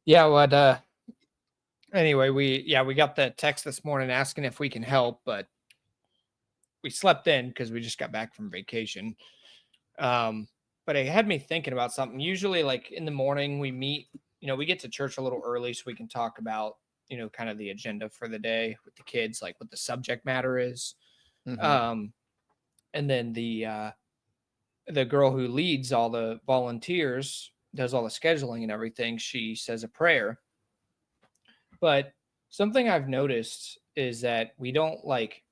Yeah, anyway, we got the text this morning asking if we can help, but we slept in because we just got back from vacation. Um, but it had me thinking about something. Usually, like in the morning, we meet, we get to church a little early so we can talk about, kind of the agenda for the day with the kids, like what the subject matter is. Hmm. Um, and then the girl who leads all the volunteers, does all the scheduling and everything, she says a prayer. But something I've noticed is that we don't like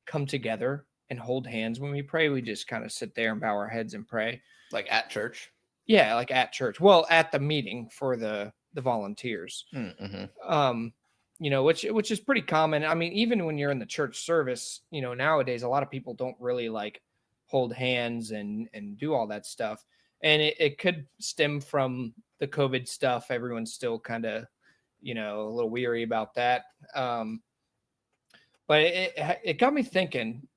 come together and hold hands when we pray. We just kind of sit there and bow our heads and pray. Like at church. Yeah, like at church. Well, at the meeting for the volunteers. Mm-hmm. Um, which is pretty common. I mean, even when you're in the church service, nowadays a lot of people don't really like hold hands and do all that stuff. And it could stem from the COVID stuff. Everyone's still kind of, a little weary about that. But it got me thinking,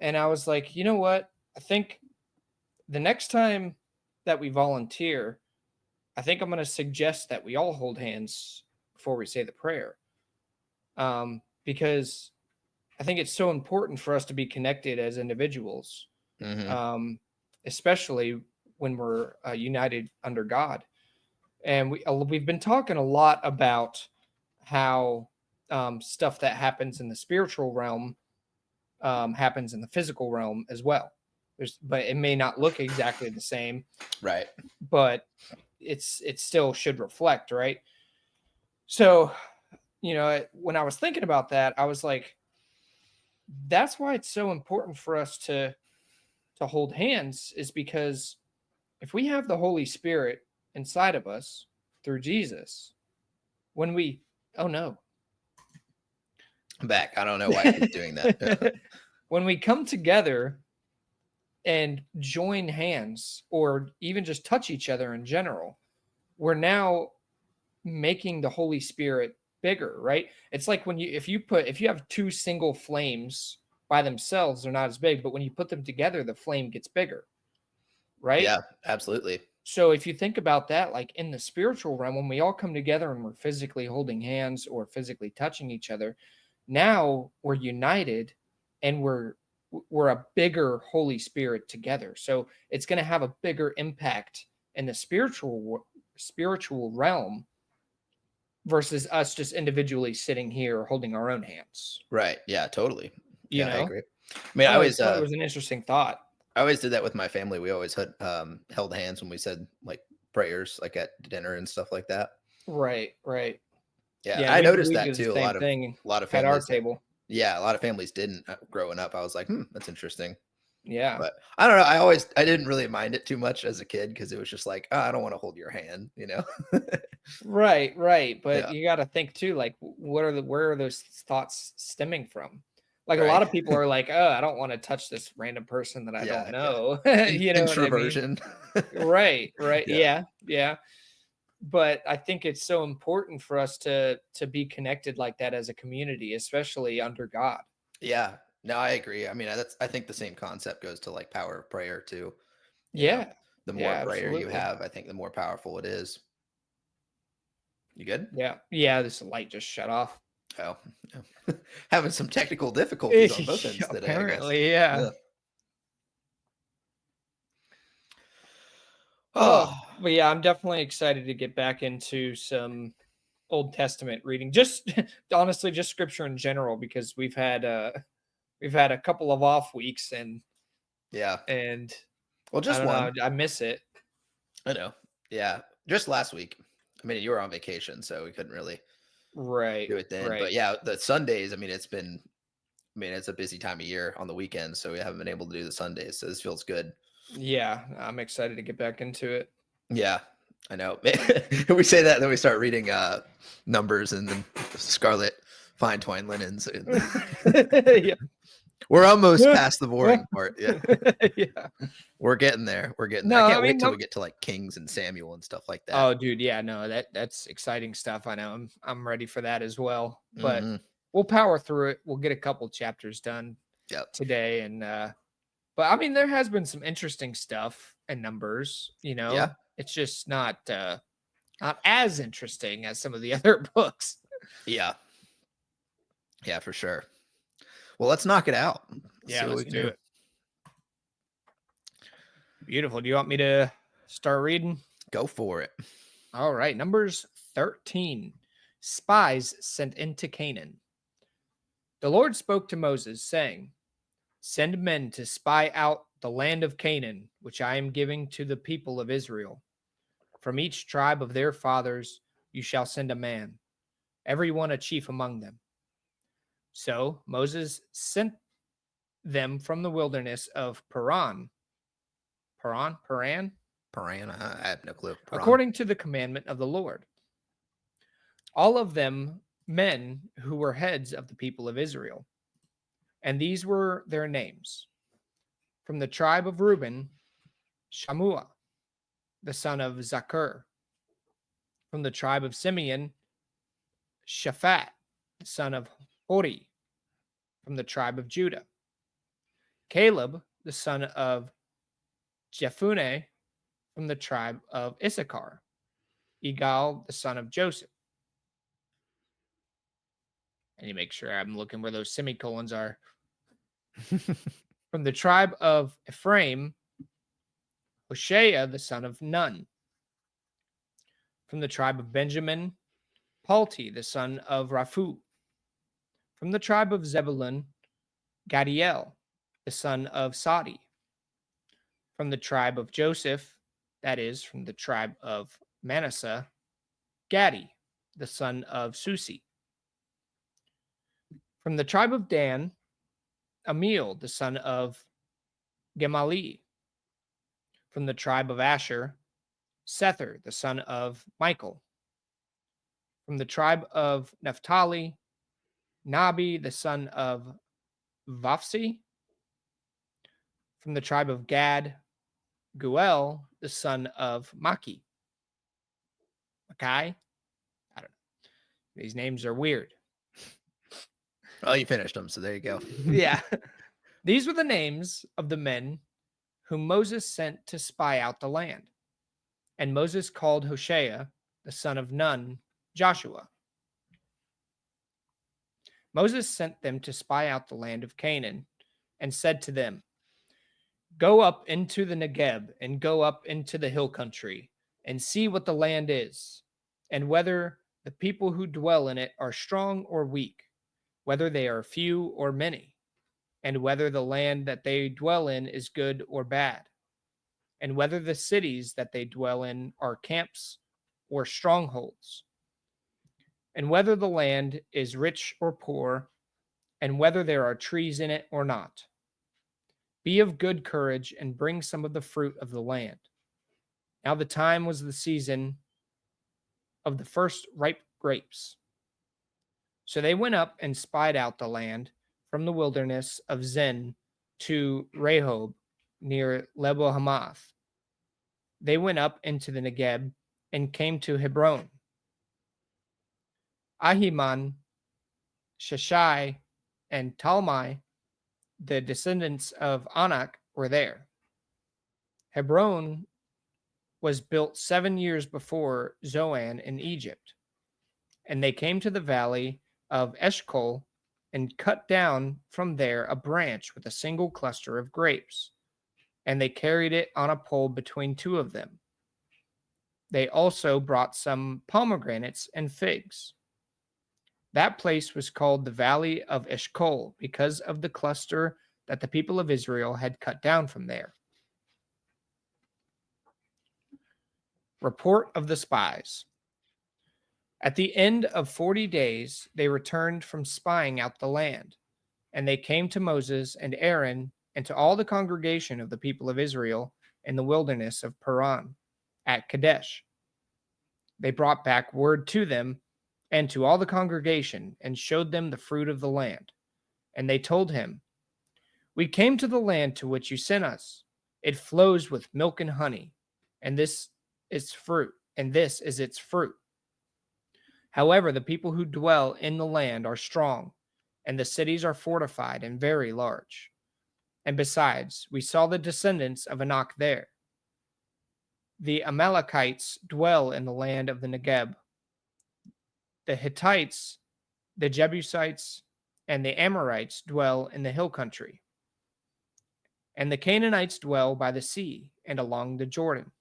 and I was like, you know what? I think the next time that we volunteer, I think I'm going to suggest that we all hold hands before we say the prayer, because I think it's so important for us to be connected as individuals, Mm-hmm. um, especially when we're united under God. And we've been talking a lot about how stuff that happens in the spiritual realm happens in the physical realm as well. But it may not look exactly the same, Right. but it still should reflect, right? So, when I was thinking about that, I was like, that's why it's so important for us to hold hands, is because if we have the Holy Spirit inside of us through Jesus, when we oh no. I'm back. I don't know why it keeps doing that. When we come together and join hands or even just touch each other in general, we're now making the Holy Spirit bigger, right? It's like when if you have two single flames by themselves, they're not as big, but when you put them together, the flame gets bigger, right? Yeah, absolutely. So if you think about that, like in the spiritual realm, when we all come together and we're physically holding hands or physically touching each other, now we're united and we're a bigger Holy Spirit together. So it's going to have a bigger impact in the spiritual realm versus us just individually sitting here holding our own hands. Right. Yeah, totally. You Yeah, I know, agree. I mean, I always thought it was an interesting thought. I always did that with my family. We always had held hands when we said like prayers, like at dinner and stuff like that. Right, right. Yeah, Yeah, and I noticed we that do the too. same thing A lot of at our families. table. Yeah, a lot of families didn't growing up. I was like, that's interesting. Yeah. But I don't know. I didn't really mind it too much as a kid because it was just like, oh, I don't want to hold your hand, you know? Right, right. But Yeah. you got to think too, like, where are those thoughts stemming from? Like a lot Right. of people are like, oh, I don't want to touch this random person that I don't Yeah. Yeah. know. You know what I mean? Introversion. Right, right. Yeah. Yeah, yeah. But I think it's so important for us to be connected like that as a community, especially under God. Yeah. No, I agree. I mean, I think the same concept goes to like power of prayer too. You know, Yeah. the more Yeah, prayer you absolutely. have, I think the more powerful it is. You good? Yeah. Yeah, this light just shut off. Oh, yeah. Having some technical difficulties on both ends today, I guess. Apparently, yeah. Yeah. Oh, Oh, but yeah, I'm definitely excited to get back into some Old Testament reading. Just honestly, just scripture in general, because we've had a couple of off weeks yeah. and Well, I just don't know, one. I miss it. I know. Yeah. Just last week. I mean, you were on vacation, so we couldn't really Right, do it then. But right. yeah, the Sundays, I mean, it's a busy time of year on the weekends, so we haven't been able to do the Sundays. So this feels good. Yeah, I'm excited to get back into it. Yeah, I know. We say that, then we start reading numbers and then scarlet fine twine linens. Yeah. We're almost past the boring part. Yeah. Yeah. We're getting there. We're getting there. I No, I can't wait mean, till no. we get to like Kings and Samuel and stuff like that. Oh, dude, yeah, no, that's exciting stuff. I know. I'm ready for that as well. But Hmm. we'll power through it. We'll get a couple chapters done Yep. today, and but I mean, there has been some interesting stuff and numbers. Yeah. It's just not. Not as interesting as some of the other books. Yeah. Yeah, for sure. Well, let's knock it out. Let's Yeah, see what let's we can do do. it. Beautiful. Do you want me to start reading? Go for it. All right. Numbers 13. Spies sent into Canaan. The Lord spoke to Moses, saying, Send men to spy out the land of Canaan, which I am giving to the people of Israel. From each tribe of their fathers you shall send a man, every one a chief among them. So Moses sent them from the wilderness of Paran, Paran, I have no clue. Paran. according to the commandment of the Lord. All of them men who were heads of the people of Israel. And these were their names. From the tribe of Reuben, Shammua, the son of Zakur. From the tribe of Simeon, Shaphat, the son of Hori. From the tribe of Judah, Caleb, the son of Jephunneh. From the tribe of Issachar, Igal, the son of Joseph. And you make sure I'm looking where those semicolons are. From the tribe of Ephraim, Hoshea, the son of Nun. From the tribe of Benjamin, Palti, the son of Raphu. From the tribe of Zebulun, Gadiel, the son of Sadi. From the tribe of Joseph, that is, from the tribe of Manasseh, Gadi, the son of Susi. From the tribe of Dan, Amiel, the son of Gemali. From the tribe of Asher, Sether, the son of Michael. From the tribe of Naphtali, Nabi, the son of Vapsi. From the tribe of Gad, Guel, the son of Maki. Makai? I don't know. These names are weird. Oh, you finished them, so there you go. Yeah. These were the names of the men whom Moses sent to spy out the land. And Moses called Hoshea, the son of Nun, Joshua. Moses sent them to spy out the land of Canaan and said to them, Go up into the Negeb and go up into the hill country and see what the land is, and whether the people who dwell in it are strong or weak, whether they are few or many, and whether the land that they dwell in is good or bad, and whether the cities that they dwell in are camps or strongholds, and whether the land is rich or poor, and whether there are trees in it or not. Be of good courage and bring some of the fruit of the land. Now the time was the season of the first ripe grapes. So they went up and spied out the land from the wilderness of Zin to Rehob near Lebo Hamath. They went up into the Negeb and came to Hebron. Ahiman, Sheshai, and Talmai, the descendants of Anak, were there. Hebron was built 7 years before Zoan in Egypt. And they came to the valley of Eshcol and cut down from there a branch with a single cluster of grapes. And they carried it on a pole between two of them. They also brought some pomegranates and figs. That place was called the Valley of Eshcol because of the cluster that the people of Israel had cut down from there. Report of the spies. At the end of 40 days, they returned from spying out the land, and they came to Moses and Aaron and to all the congregation of the people of Israel in the wilderness of Paran at Kadesh. They brought back word to them and to all the congregation and showed them the fruit of the land. And they told him, We came to the land to which you sent us. It flows with milk and honey, and this is its fruit. However, the people who dwell in the land are strong, and the cities are fortified and very large. And besides, we saw the descendants of Anak there. The Amalekites dwell in the land of the Negeb. The Hittites, the Jebusites, and the Amorites dwell in the hill country. And the Canaanites dwell by the sea and along the Jordan.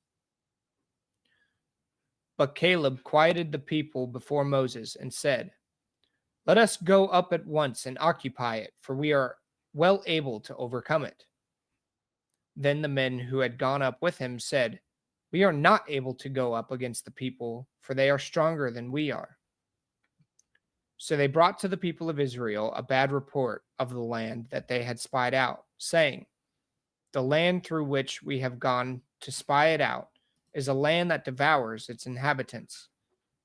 But Caleb quieted the people before Moses and said, "Let us go up at once and occupy it, for we are well able to overcome it." Then the men who had gone up with him said, "We are not able to go up against the people, for they are stronger than we are." So they brought to the people of Israel a bad report of the land that they had spied out, saying, "The land through which we have gone to spy it out is a land that devours its inhabitants,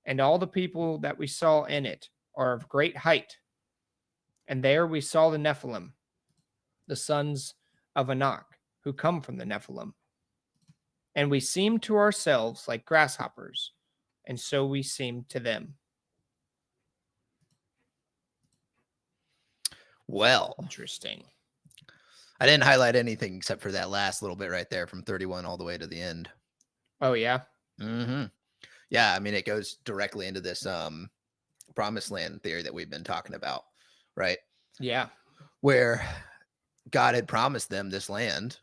and all the people that we saw in it are of great height. And there we saw the Nephilim, the sons of Anak, who come from the Nephilim. And we seemed to ourselves like grasshoppers, and so we seemed to them." Well, Interesting. I didn't highlight anything except for that last little bit right there from 31 all the way to the end. Oh, yeah? Hmm. Yeah, I mean, it goes directly into this promised land theory that we've been talking about, right? Yeah. Where God had promised them this land,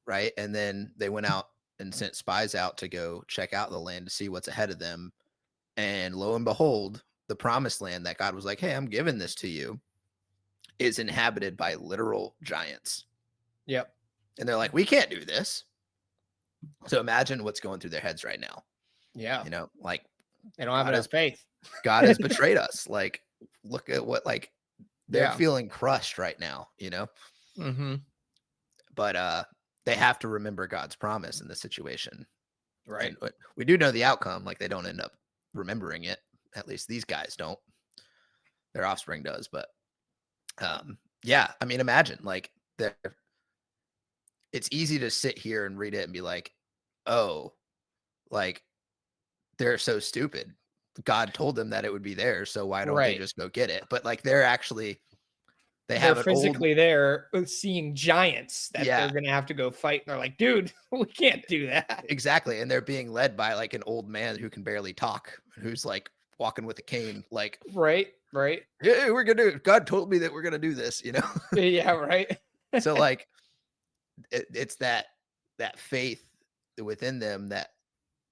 right? And then they went out and sent spies out to go check out the land to see what's ahead of them. And lo and behold, the promised land that God was like, "Hey, I'm giving this to you," is inhabited by literal giants. Yep. And they're like, "We can't do this." So imagine what's going through their heads right now. Yeah. Like They don't have God enough has faith. God has betrayed us. Like, look at what like they're Yeah. feeling crushed right now. Mm-hmm. But they have to remember God's promise in this situation. Right. And we do know the outcome, like they don't end up remembering it. At least these guys don't. Their offspring does, but yeah, I mean, imagine like it's easy to sit here and read it and be like, "Oh, like they're so stupid. God told them that it would be there, so why don't they Right. just go get it?" But like they They're have an old physically there seeing giants that yeah, they're going to have to go fight. And they're like, dude, we can't do that. exactly, and they're being led by like an old man who can barely talk, who's like walking with a cane, like, Right. Right. "Yeah, we're gonna do it. God told me that we're gonna do this." Yeah. Right. So like it's that faith within them that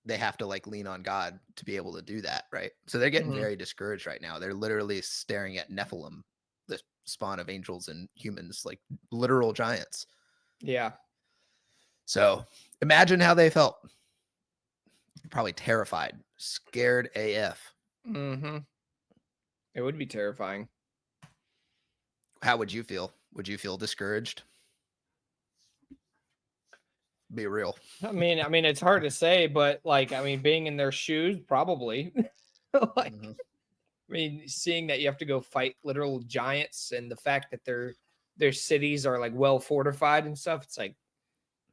they have to like lean on God to be able to do that, right? So they're getting Mhm. very discouraged right now. They're literally staring at Nephilim, the spawn of angels and humans, like literal giants. Yeah. So imagine how they felt. Probably terrified, scared AF. Mm-hmm. It would be terrifying. How would you feel? Would you feel discouraged? Be real. I mean, it's hard to say, but like, I mean, being in their shoes, probably. Like, Mhm. I mean, seeing that you have to go fight literal giants and the fact that their cities are like well fortified and stuff, it's like,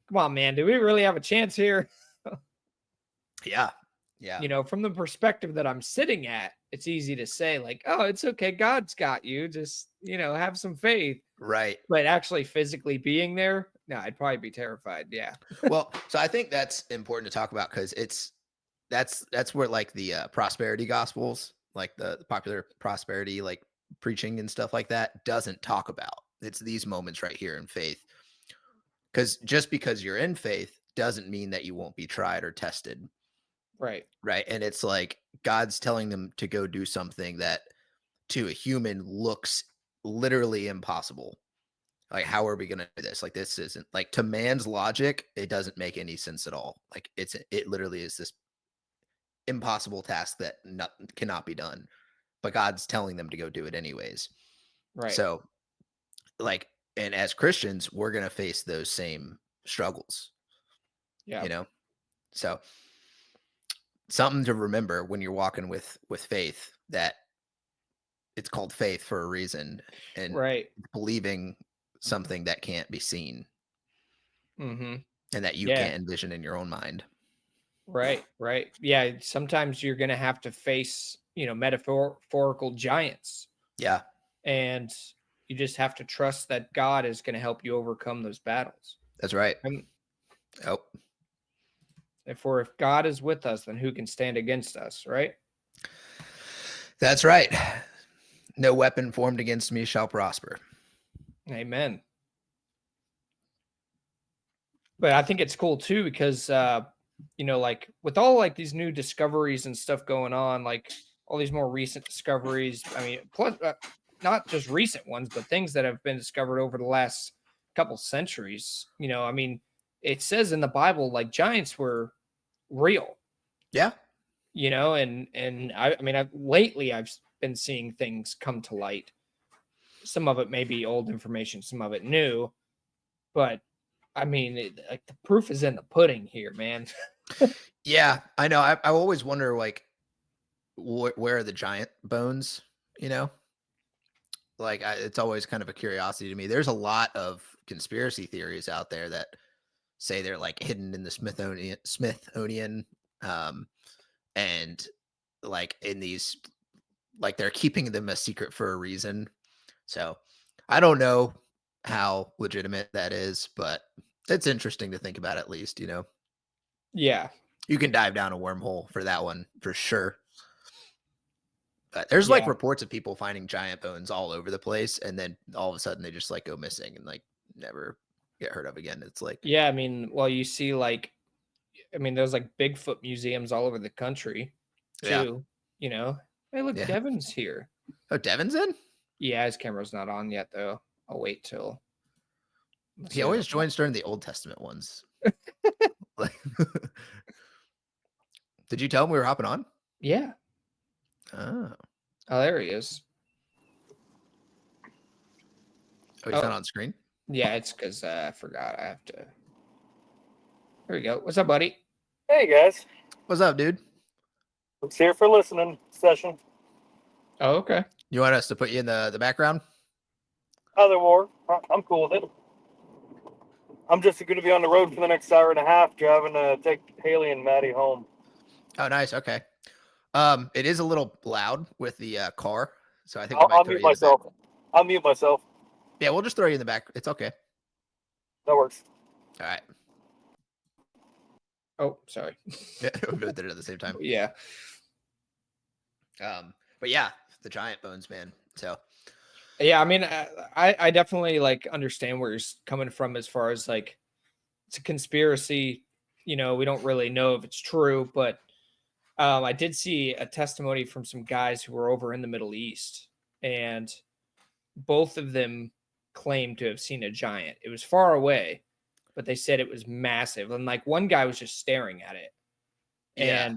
come on, man, do we really have a chance here? Yeah. Yeah. From the perspective that I'm sitting at, it's easy to say, like, oh, it's okay, God's got you. Just, have some faith. Right. But actually physically being there, no, I'd probably be terrified. Yeah. Well, so I think that's important to talk about because that's where like the prosperity gospels, like the popular prosperity like preaching and stuff like that doesn't talk about. It's these moments right here in faith. Because just because you're in faith doesn't mean that you won't be tried or tested, Right. right? And it's like God's telling them to go do something that to a human looks literally impossible. Like, how are we going to do this? Like, this isn't like to man's logic, it doesn't make any sense at all. Like, it literally is this impossible task that cannot be done, but God's telling them to go do it anyways. Right. So, like, and as Christians, we're going to face those same struggles, Yeah. you know? So, something to remember when you're walking with faith that it's called faith for a reason and Right. believing something that can't be seen Mm-hmm. and that you Yeah. can't envision in your own mind. Right. Right. Yeah. Sometimes you're gonna have to face, metaphorical giants. Yeah, And you just have to trust that God is gonna help you overcome those battles. that's right. And Oh, If God is with us, then who can stand against us, right? That's right. No weapon formed against me shall prosper. Amen. But I think it's cool too because like with all like these new discoveries and stuff going on, like all these more recent discoveries. I mean, plus not just recent ones, but things that have been discovered over the last couple centuries. I mean, it says in the Bible like giants were real. Yeah. And I mean, lately I've been seeing things come to light. Some of it may be old information, some of it new, but I mean, like the proof is in the pudding here, man. Yeah, I know. I always wonder, like, where are the giant bones? You know, like it's always kind of a curiosity to me. There's a lot of conspiracy theories out there that say they're like hidden in the Smithsonian, um, and like in these, like they're keeping them a secret for a reason. So I don't know how legitimate that is, but it's interesting to think about at least. Yeah, You can dive down a wormhole for that one for sure. But there's like yeah, reports of people finding giant bones all over the place, and then all of a sudden they just like go missing and like never get heard of again. It's like, yeah. I mean, well, you see, like, I mean, there's like Bigfoot museums all over the country, yeah, too. You know, hey, look, yeah. Devin's here. Oh, Devin's in? Yeah, his camera's not on yet, though. I'll wait till. Let's He see what always I can. joins during the Old Testament ones. Like, did you tell him we were hopping on? Yeah. Oh, Oh, there he is. oh, he's not Oh, on screen. yeah. It's because I forgot. I have to. There we go. What's up, buddy? Hey guys, What's up, dude? I'm here for listening session. Oh, okay. You want us to put you in the background? Either or, I'm cool with it. I'm just going to be on the road for the next hour and a half, driving to take Haley and Maddie home. Oh, nice. Okay. It is a little loud with the car, so I think we I'll, might I'll throw mute you in the back. myself. I'll mute myself. Yeah, we'll just throw you in the back. It's okay. That works. All right. Oh, sorry. Yeah, we both did it at the same time. Yeah. But yeah, the giant bones, man. So Yeah, I mean, I definitely like understand where you're coming from as far as like it's a conspiracy. We don't really know if it's true, but I did see a testimony from some guys who were over in the Middle East, and both of them claimed to have seen a giant. It was far away, but they said it was massive, and like one guy was just staring at it, yeah,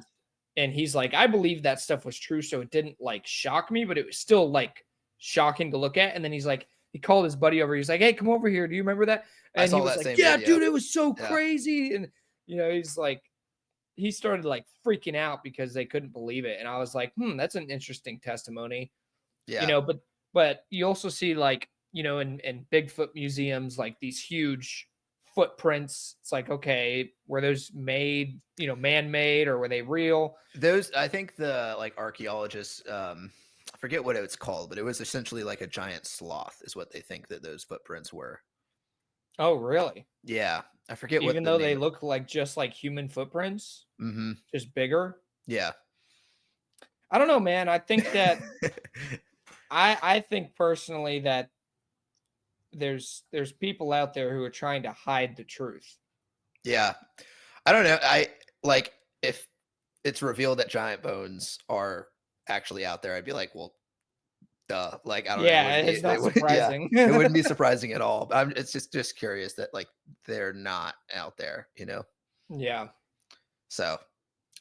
and he's like, I believe that stuff was true, so it didn't like shock me, but it was still like shocking to look at. And then he's like, he called his buddy over. He's like, hey, come over here. Do you remember that? I And he saw was that like, same yeah, video. dude, it was so Yeah, crazy. And he's like, he started like freaking out because they couldn't believe it. And I was like, that's an interesting testimony. yeah. But you also see like, in Bigfoot museums, like these huge footprints. It's like, okay, were those made, man-made, or were they real? Those, I think the like archaeologists, I forget what it's called, but it was essentially like a giant sloth, is what they think that those footprints were. Oh, really? Yeah, I forget what Even the though they name. look like just like human footprints, Mm-hmm. just bigger. Yeah. I don't know, man. I think that I think personally that there's people out there who are trying to hide the truth. Yeah. I don't know. I like if it's revealed that giant bones are actually out there, I'd be like, well, duh. Like, I don't know. It Yeah, wouldn't be, it's not yeah, surprising. it wouldn't be surprising at all. It's just curious that like they're not out there. Yeah. So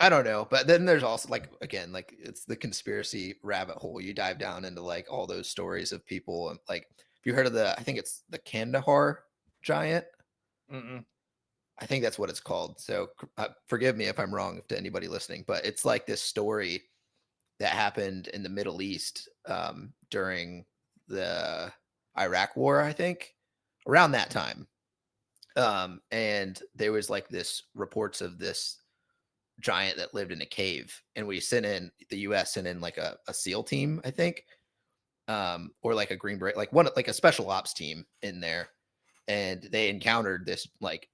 I don't know. But then there's also like, again, like it's the conspiracy rabbit hole. You dive down into like all those stories of people. And like, if you heard of I think it's the Kandahar giant. Mm-mm. I think that's what it's called. So forgive me if I'm wrong to anybody listening, but it's like this story that happened in the Middle East during the Iraq War, I think, around that time. And there was like this reports of this giant that lived in a cave, and the US sent in like a SEAL team, I think, or like a Green Beret, like a special ops team in there, and they encountered this like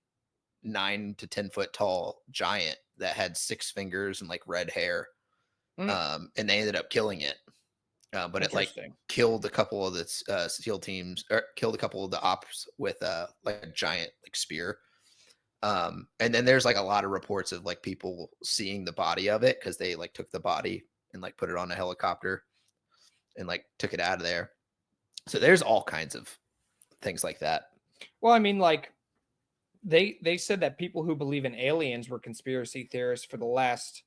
9 to 10 foot tall giant that had 6 fingers and like red hair. Mm, And they ended up killing it. But it like interesting. killed a couple of the SEAL teams, or killed a couple of the ops with like a giant like spear. And then there's like a lot of reports of like people seeing the body of it because they like took the body and like put it on a helicopter and like took it out of there. So there's all kinds of things like that. Well, I mean, like they said that people who believe in aliens were conspiracy theorists for the last,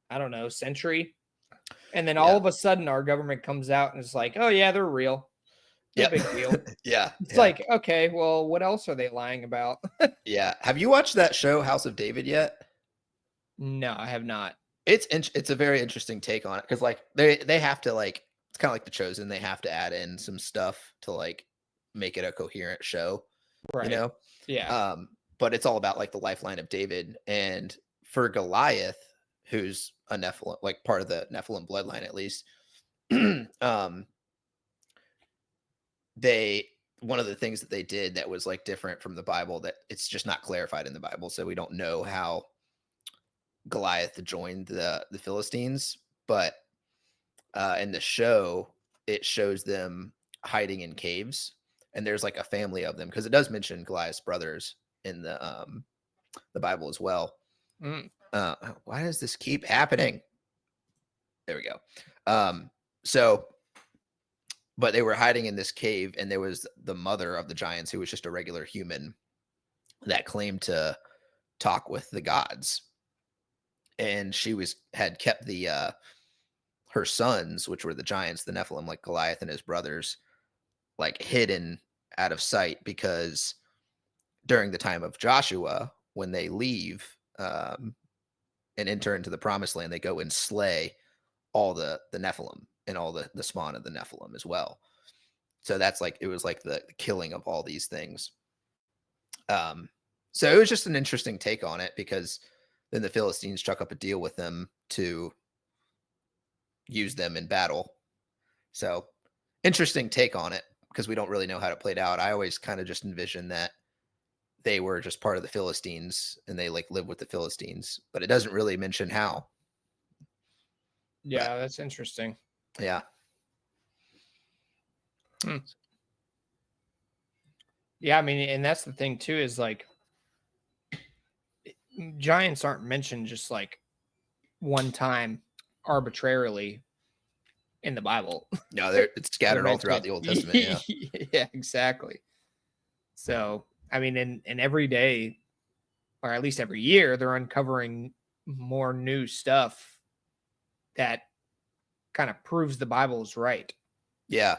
I don't know, century. And then all Yeah. of a sudden our government comes out and is like, "Oh yeah, they're real. No Yep. big deal." Yeah. It's Yeah. like, okay, well, what else are they lying about? Yeah. Have you watched that show House of David yet? No, I have not. It's a very interesting take on it because like they have to like, it's kind of like The Chosen. They have to add in some stuff to like make it a coherent show, you Right. know. Yeah. But it's all about like the lifeline of David, and for Goliath, who's a Nephilim, like part of the Nephilim bloodline at least. um, they One of the things that they did that was like different from the Bible, that it's just not clarified in the Bible, so we don't know how Goliath joined the Philistines, but in the show it shows them hiding in caves, and there's like a family of them because it does mention Goliath's brothers in the Bible as well. Mm. Why does this keep happening? There we go. So but they were hiding in this cave, and there was the mother of the giants who was just a regular human that claimed to talk with the gods, and she had kept the her sons, which were the giants, the Nephilim, like Goliath and his brothers, like hidden out of sight, because during the time of Joshua, when they leave and enter into the promised land, they go and slay all the Nephilim and all the spawn of the Nephilim as well. So that's like, it was like the killing of all these things. So it was just an interesting take on it, because then the Philistines struck up a deal with them to use them in battle. So interesting take on it, because we don't really know how it played out. I always kind of just envisioned that they were just part of the Philistines and they like live with the Philistines, but it doesn't really mention how. Yeah, that's interesting. Yeah. Hmm. Yeah, I mean, and that's the thing too, is like giants aren't mentioned just like one time arbitrarily in the Bible. No, it's They're scattered all throughout mentioned. the Old Testament. Yeah. Yeah, exactly. So, I mean, and every day, or at least every year, they're uncovering more new stuff that kind of proves the Bible is right. Yeah.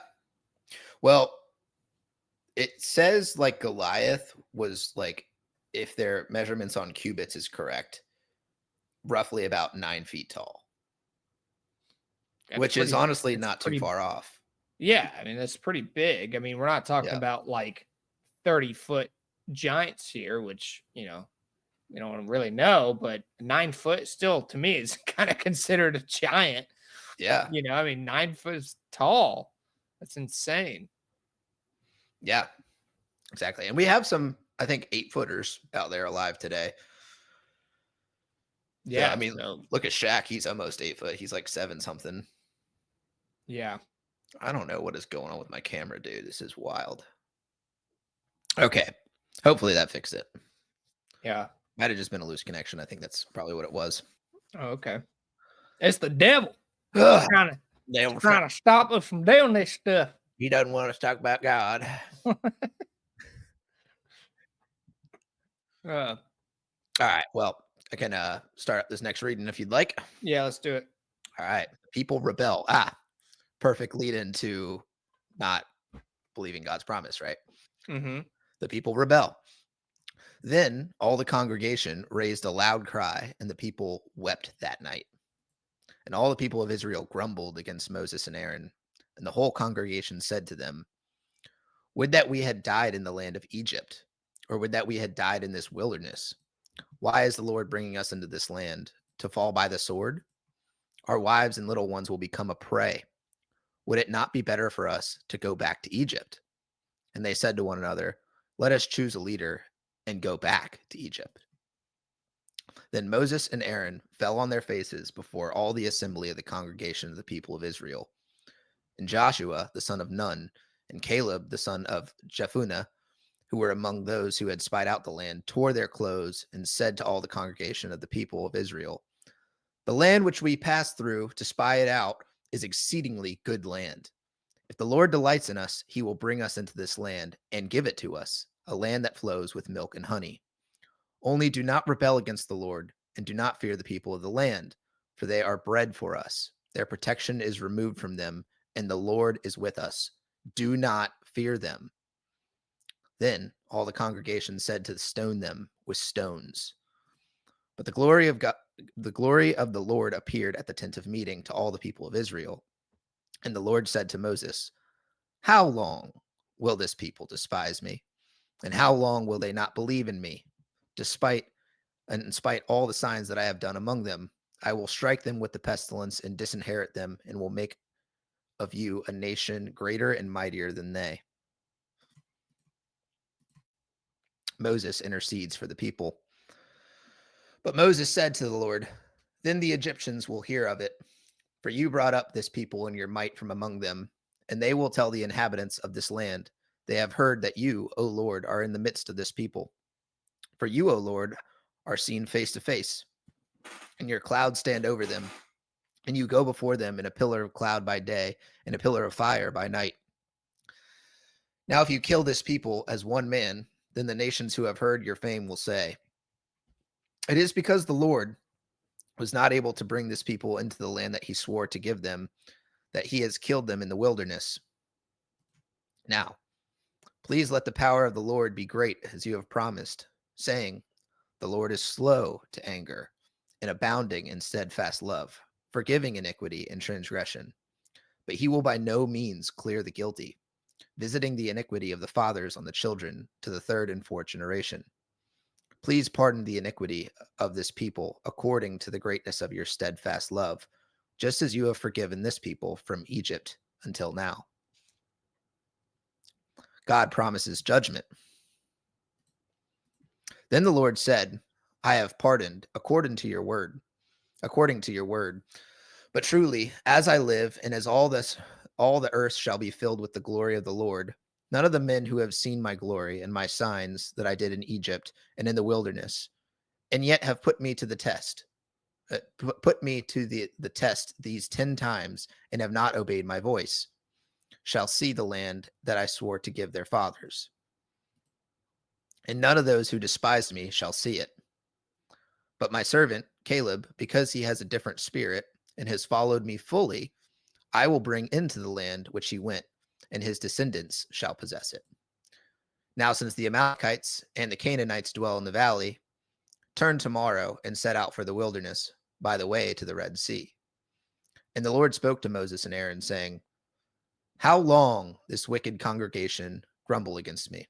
Well, it says like Goliath was like, if their measurements on cubits is correct, roughly about 9 feet tall, That's which is honestly that's not too pretty, far off. yeah, I mean, that's pretty big. I mean, we're not talking Yeah. about like 30-foot giants here, which, we don't really know, but 9 foot still to me is kind of considered a giant. Yeah. I mean, 9 foot is tall. That's insane. Yeah. Exactly. And we have some, I think, 8-footers out there alive today. So, Yeah. I mean, So, look at Shaq. He's almost 8 foot. He's like 7 something. yeah. I don't know what is going on with my camera, dude. This is wild. Okay. Hopefully that fixed it. Yeah. Might have just been a loose connection. I think that's probably what it was. Oh, okay. It's the devil Ugh. trying to stop us from doing this stuff. He doesn't want us to talk about God. Uh, All right. Well, I can start up this next reading if you'd like. yeah, let's do it. All right. People rebel. Perfect lead into not believing God's promise, right? Mm-hmm. The people rebel. Then all the congregation raised a loud cry, and the people wept that night. And all the people of Israel grumbled against Moses and Aaron. And the whole congregation said to them, "Would that we had died in the land of Egypt, or would that we had died in this wilderness? Why is the Lord bringing us into this land to fall by the sword? Our wives and little ones will become a prey. Would it not be better for us to go back to Egypt?" And they said to one another, "Let us choose a leader and go back to Egypt. Then Moses and Aaron fell on their faces before all the assembly of the congregation of the people of Israel. And Joshua, the son of Nun, and Caleb, the son of Jephunneh, who were among those who had spied out the land, tore their clothes and said to all the congregation of the people of Israel, "The land which we passed through to spy it out is exceedingly good land. If the Lord delights in us, he will bring us into this land and give it to us, a land that flows with milk and honey. Only do not rebel against the Lord, and do not fear the people of the land, for they are bread for us. Their protection is removed from them, and the Lord is with us. Do not fear them." Then all the congregation said to stone them with stones. But the glory of the Lord appeared at the tent of meeting to all the people of Israel. And the Lord said to Moses, "How long will this people despise me? And how long will they not believe in me? In spite all the signs that I have done among them, I will strike them with the pestilence and disinherit them, and will make of you a nation greater and mightier than they." Moses intercedes for the people. But Moses said to the Lord, "Then the Egyptians will hear of it, for you brought up this people in your might from among them, and they will tell the inhabitants of this land, they have heard that you, O Lord, are in the midst of this people. For you, O Lord, are seen face to face, and your clouds stand over them, and you go before them in a pillar of cloud by day and a pillar of fire by night. Now, if you kill this people as one man, then the nations who have heard your fame will say, 'It is because the Lord was not able to bring this people into the land that he swore to give them, that he has killed them in the wilderness.' Now, please let the power of the Lord be great as you have promised, saying, 'The Lord is slow to anger and abounding in steadfast love, forgiving iniquity and transgression. But he will by no means clear the guilty, visiting the iniquity of the fathers on the children to the third and fourth generation. Please pardon the iniquity of this people according to the greatness of your steadfast love, just as you have forgiven this people from Egypt until now." God promises judgment. Then the Lord said, "I have pardoned according to your word. But truly, as I live, and as all the earth shall be filled with the glory of the Lord, none of the men who have seen my glory and my signs that I did in Egypt and in the wilderness, and yet have put me to the test, the test these 10 times, and have not obeyed my voice, shall see the land that I swore to give their fathers. And none of those who despised me shall see it. But my servant, Caleb, because he has a different spirit and has followed me fully, I will bring into the land which he went, and his descendants shall possess it. Now, since the Amalekites and the Canaanites dwell in the valley, turn tomorrow and set out for the wilderness by the way to the Red Sea." And the Lord spoke to Moses and Aaron, saying, "How long this wicked congregation grumble against me?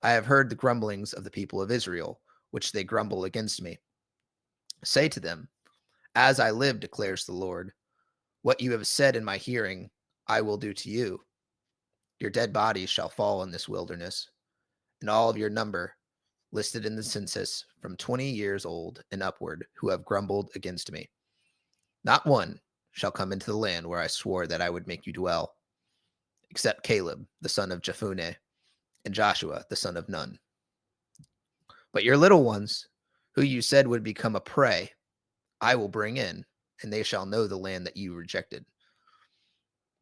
I have heard the grumblings of the people of Israel, which they grumble against me. Say to them, 'As I live, declares the Lord, what you have said in my hearing, I will do to you. Your dead bodies shall fall in this wilderness, and all of your number, listed in the census, from 20 years old and upward, who have grumbled against me. Not one shall come into the land where I swore that I would make you dwell, except Caleb, the son of Jephunneh, and Joshua, the son of Nun. But your little ones, who you said would become a prey, I will bring in, and they shall know the land that you rejected.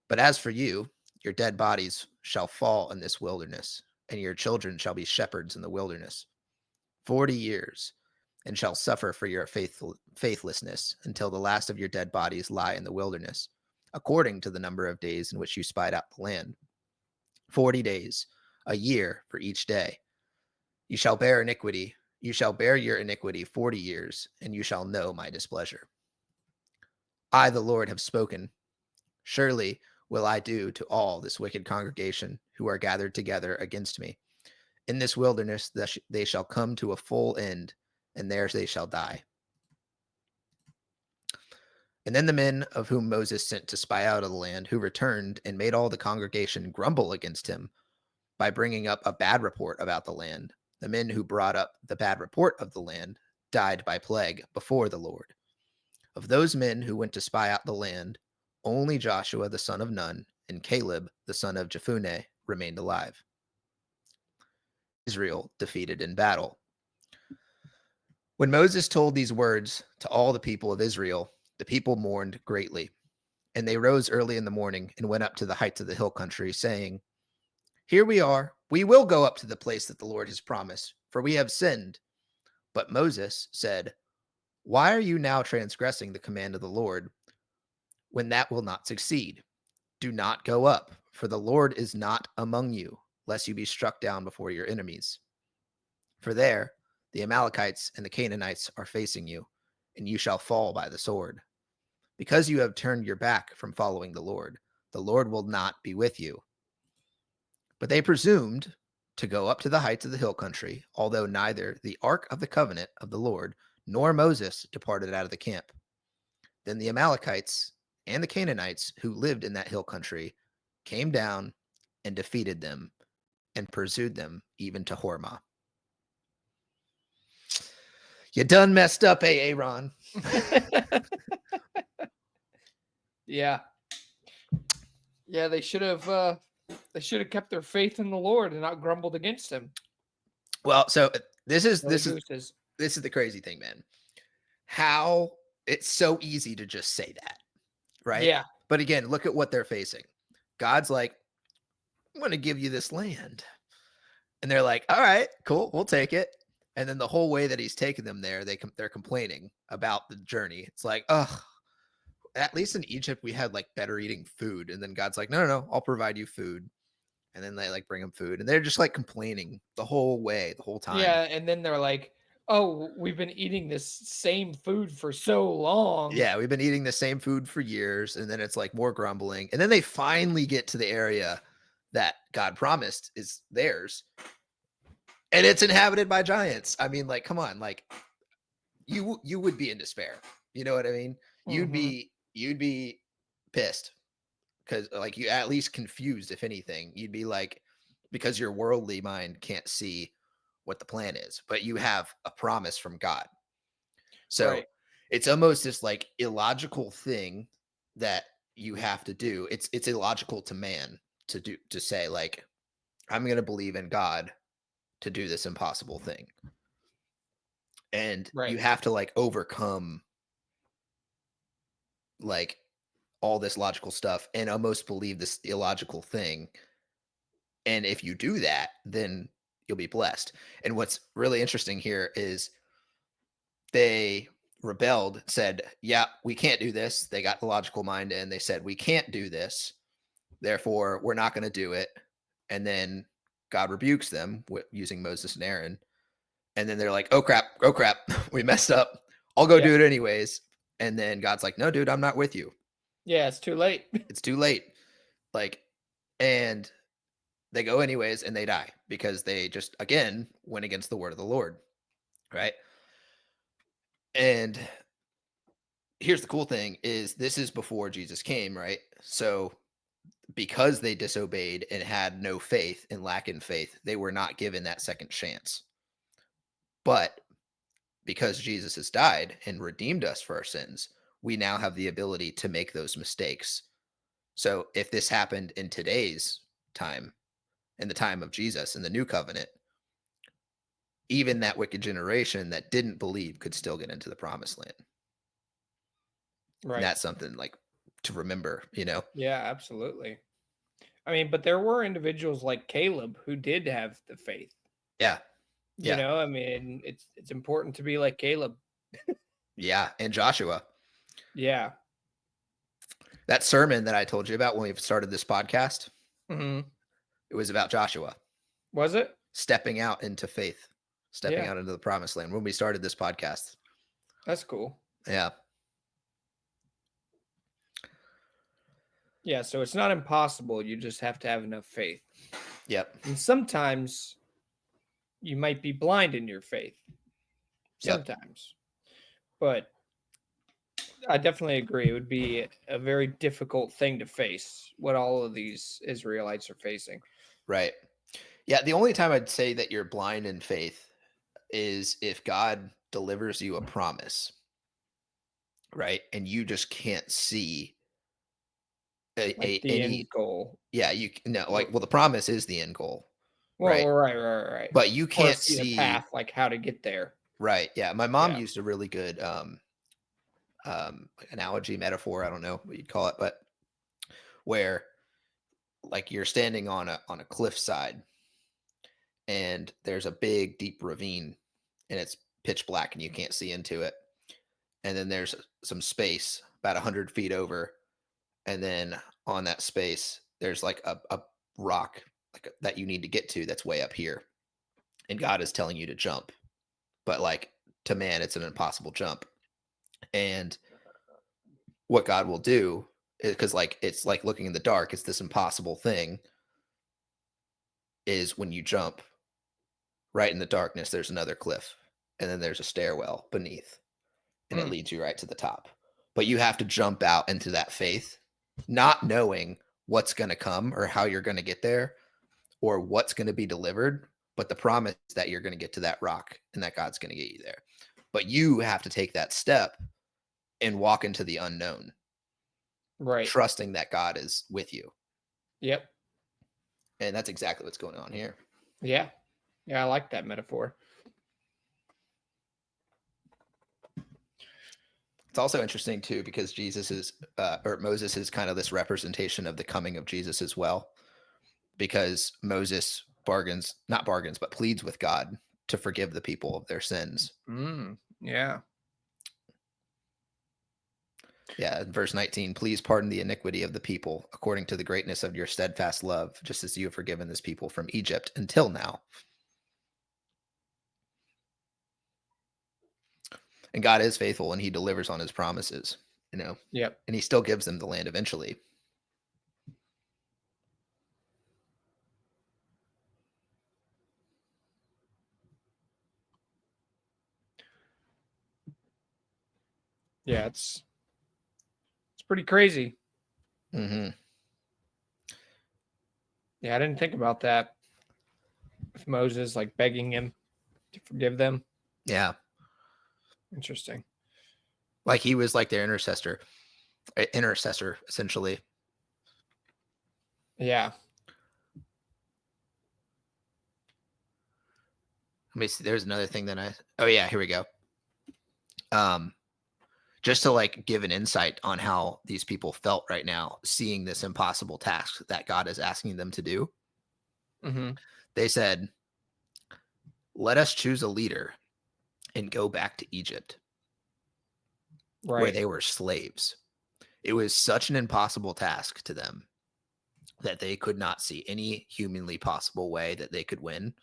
But as for you, your dead bodies shall fall in this wilderness, and your children shall be shepherds in the wilderness 40 years, and shall suffer for your faithlessness until the last of your dead bodies lie in the wilderness, according to the number of days in which you spied out the land. 40 days, a year for each day. You shall bear your iniquity 40 years, and you shall know my displeasure. I, the Lord, have spoken. Surely will I do to all this wicked congregation who are gathered together against me. In this wilderness they shall come to a full end, and there they shall die." And then the men of whom Moses sent to spy out of the land, who returned and made all the congregation grumble against him by bringing up a bad report about the land, The men who brought up the bad report of the land died by plague before the Lord. Of those men who went to spy out the land, only Joshua the son of Nun and Caleb the son of Jephunneh remained alive. Israel defeated in battle. When Moses told these words to all the people of Israel, the people mourned greatly. And they rose early in the morning and went up to the heights of the hill country, saying, "Here we are. We will go up to the place that the Lord has promised, for we have sinned." But Moses said, "Why are you now transgressing the command of the Lord, when that will not succeed? Do not go up, for the Lord is not among you, lest you be struck down before your enemies. For there the Amalekites and the Canaanites are facing you, and you shall fall by the sword. Because you have turned your back from following the Lord will not be with you." But they presumed to go up to the heights of the hill country, although neither the ark of the covenant of the Lord nor Moses departed out of the camp. Then the Amalekites and the Canaanites who lived in that hill country came down and defeated them and pursued them even to Hormah. You done messed up, Aaron. Yeah. Yeah, they should have kept their faith in the Lord and not grumbled against him. Well, so this is Gooses. the crazy thing, man. How it's so easy to just say that, right? Yeah. But again, look at what they're facing. God's like, "I'm going to give you this land." And they're like, "All right, cool, we'll take it." And then the whole way that he's taken them there, they're complaining about the journey. It's like, "Ugh, at least in Egypt we had like better eating food." And then God's like, "No, I'll provide you food." And then they like bring them food, and they're just like complaining the whole way, the whole time. Yeah, and then they're like, "Oh, we've been eating this same food for so long." Yeah, we've been eating the same food for years, and then it's like more grumbling. And then they finally get to the area that God promised is theirs. And it's inhabited by giants. I mean, like, come on, like you would be in despair. You know what I mean? You'd be pissed because like you at least confused, if anything. You'd be like, because your worldly mind can't see what the plan is, but you have a promise from God. So Right. it's almost this like illogical thing that you have to do. It's illogical to man to say like, I'm going to believe in God to do this impossible thing. And you Right. have to like overcome like all this logical stuff and almost believe this illogical thing. And if you do that, then you'll be blessed. And what's really interesting here is they rebelled, said, "Yeah, we can't do this." They got the logical mind and they said, "We can't do this. Therefore, we're not going to do it." And then God rebukes them using Moses and Aaron. And then they're like, "Oh crap, we messed up. I'll go do it anyways." And then God's like, "No, dude, I'm not with you. Yeah, it's too late. It's too late." Like, and they go anyways and they die because they just, again, went against the word of the Lord. Right. And here's the cool thing is this is before Jesus came, right? So because they disobeyed and had no faith and lack in faith, they were not given that second chance. But because Jesus has died and redeemed us for our sins, we now have the ability to make those mistakes. So if this happened in today's time, in the time of Jesus in the new covenant, even that wicked generation that didn't believe could still get into the promised land. Right. And that's something like to remember, you know? Yeah, absolutely. I mean, but there were individuals like Caleb who did have the faith. Yeah. You Yeah. know, I mean, it's important to be like Caleb. Yeah. And Joshua. Yeah. That sermon that I told you about when we started this podcast, Hmm. it was about Joshua Was it? stepping out into faith, stepping Yeah. out into the promised land when we started this podcast. That's cool. Yeah. Yeah, so it's not impossible. You just have to have enough faith. Yep. And sometimes you might be blind in your faith. Yep. Sometimes. But I definitely agree. It would be a very difficult thing to face, what all of these Israelites are facing. Right. Yeah, the only time I'd say that you're blind in faith is if God delivers you a promise, right? And you just can't see Like the any. end goal. Yeah, no, Or, like, well, the promise is the end goal, well, right? right. But you Or can't see the see. path, like how to get there. Right. Yeah, my mom Yeah. used a really good analogy, metaphor, I don't know what you'd call it, but where like you're standing on a cliffside and there's a big deep ravine and it's pitch black and you can't see into it. And then there's some space about 100 feet over, and then on that space there's like a rock that you need to get to that's way up here, and God is telling you to jump, but like to man it's an impossible jump. And what God will do is, because like it's like looking in the dark, it's this impossible thing, is when you jump right in the darkness there's another cliff, and then there's a stairwell beneath, and it Mm, leads you right to the top. But you have to jump out into that faith, not knowing what's going to come or how you're going to get there or what's going to be delivered, but the promise that you're going to get to that rock and that God's going to get you there. But you have to take that step and walk into the unknown, right. trusting that God is with you. Yep. And that's exactly what's going on here. Yeah. Yeah, I like that metaphor. It's also interesting too, because Jesus is, or Moses is kind of this representation of the coming of Jesus as well, because Moses not bargains, but pleads with God to forgive the people of their sins. Yeah. Yeah, in verse 19, please pardon the iniquity of the people according to the greatness of your steadfast love, just as you have forgiven this people from Egypt until now. And God is faithful and he delivers on his promises, Yep. and he still gives them the land eventually. Yeah, it's pretty crazy. Mm-hmm. Yeah, I didn't think about that with Moses like begging him to forgive them. Yeah. Interesting. Like he was like their intercessor essentially. Yeah. Let me see. There's another thing that oh yeah, here we go. Just to like give an insight on how these people felt right now, seeing this impossible task that God is asking them to do. Mm-hmm. They said, let us choose a leader and go back to Egypt, where Right. they were slaves. It was such an impossible task to them that they could not see any humanly possible way that they could win,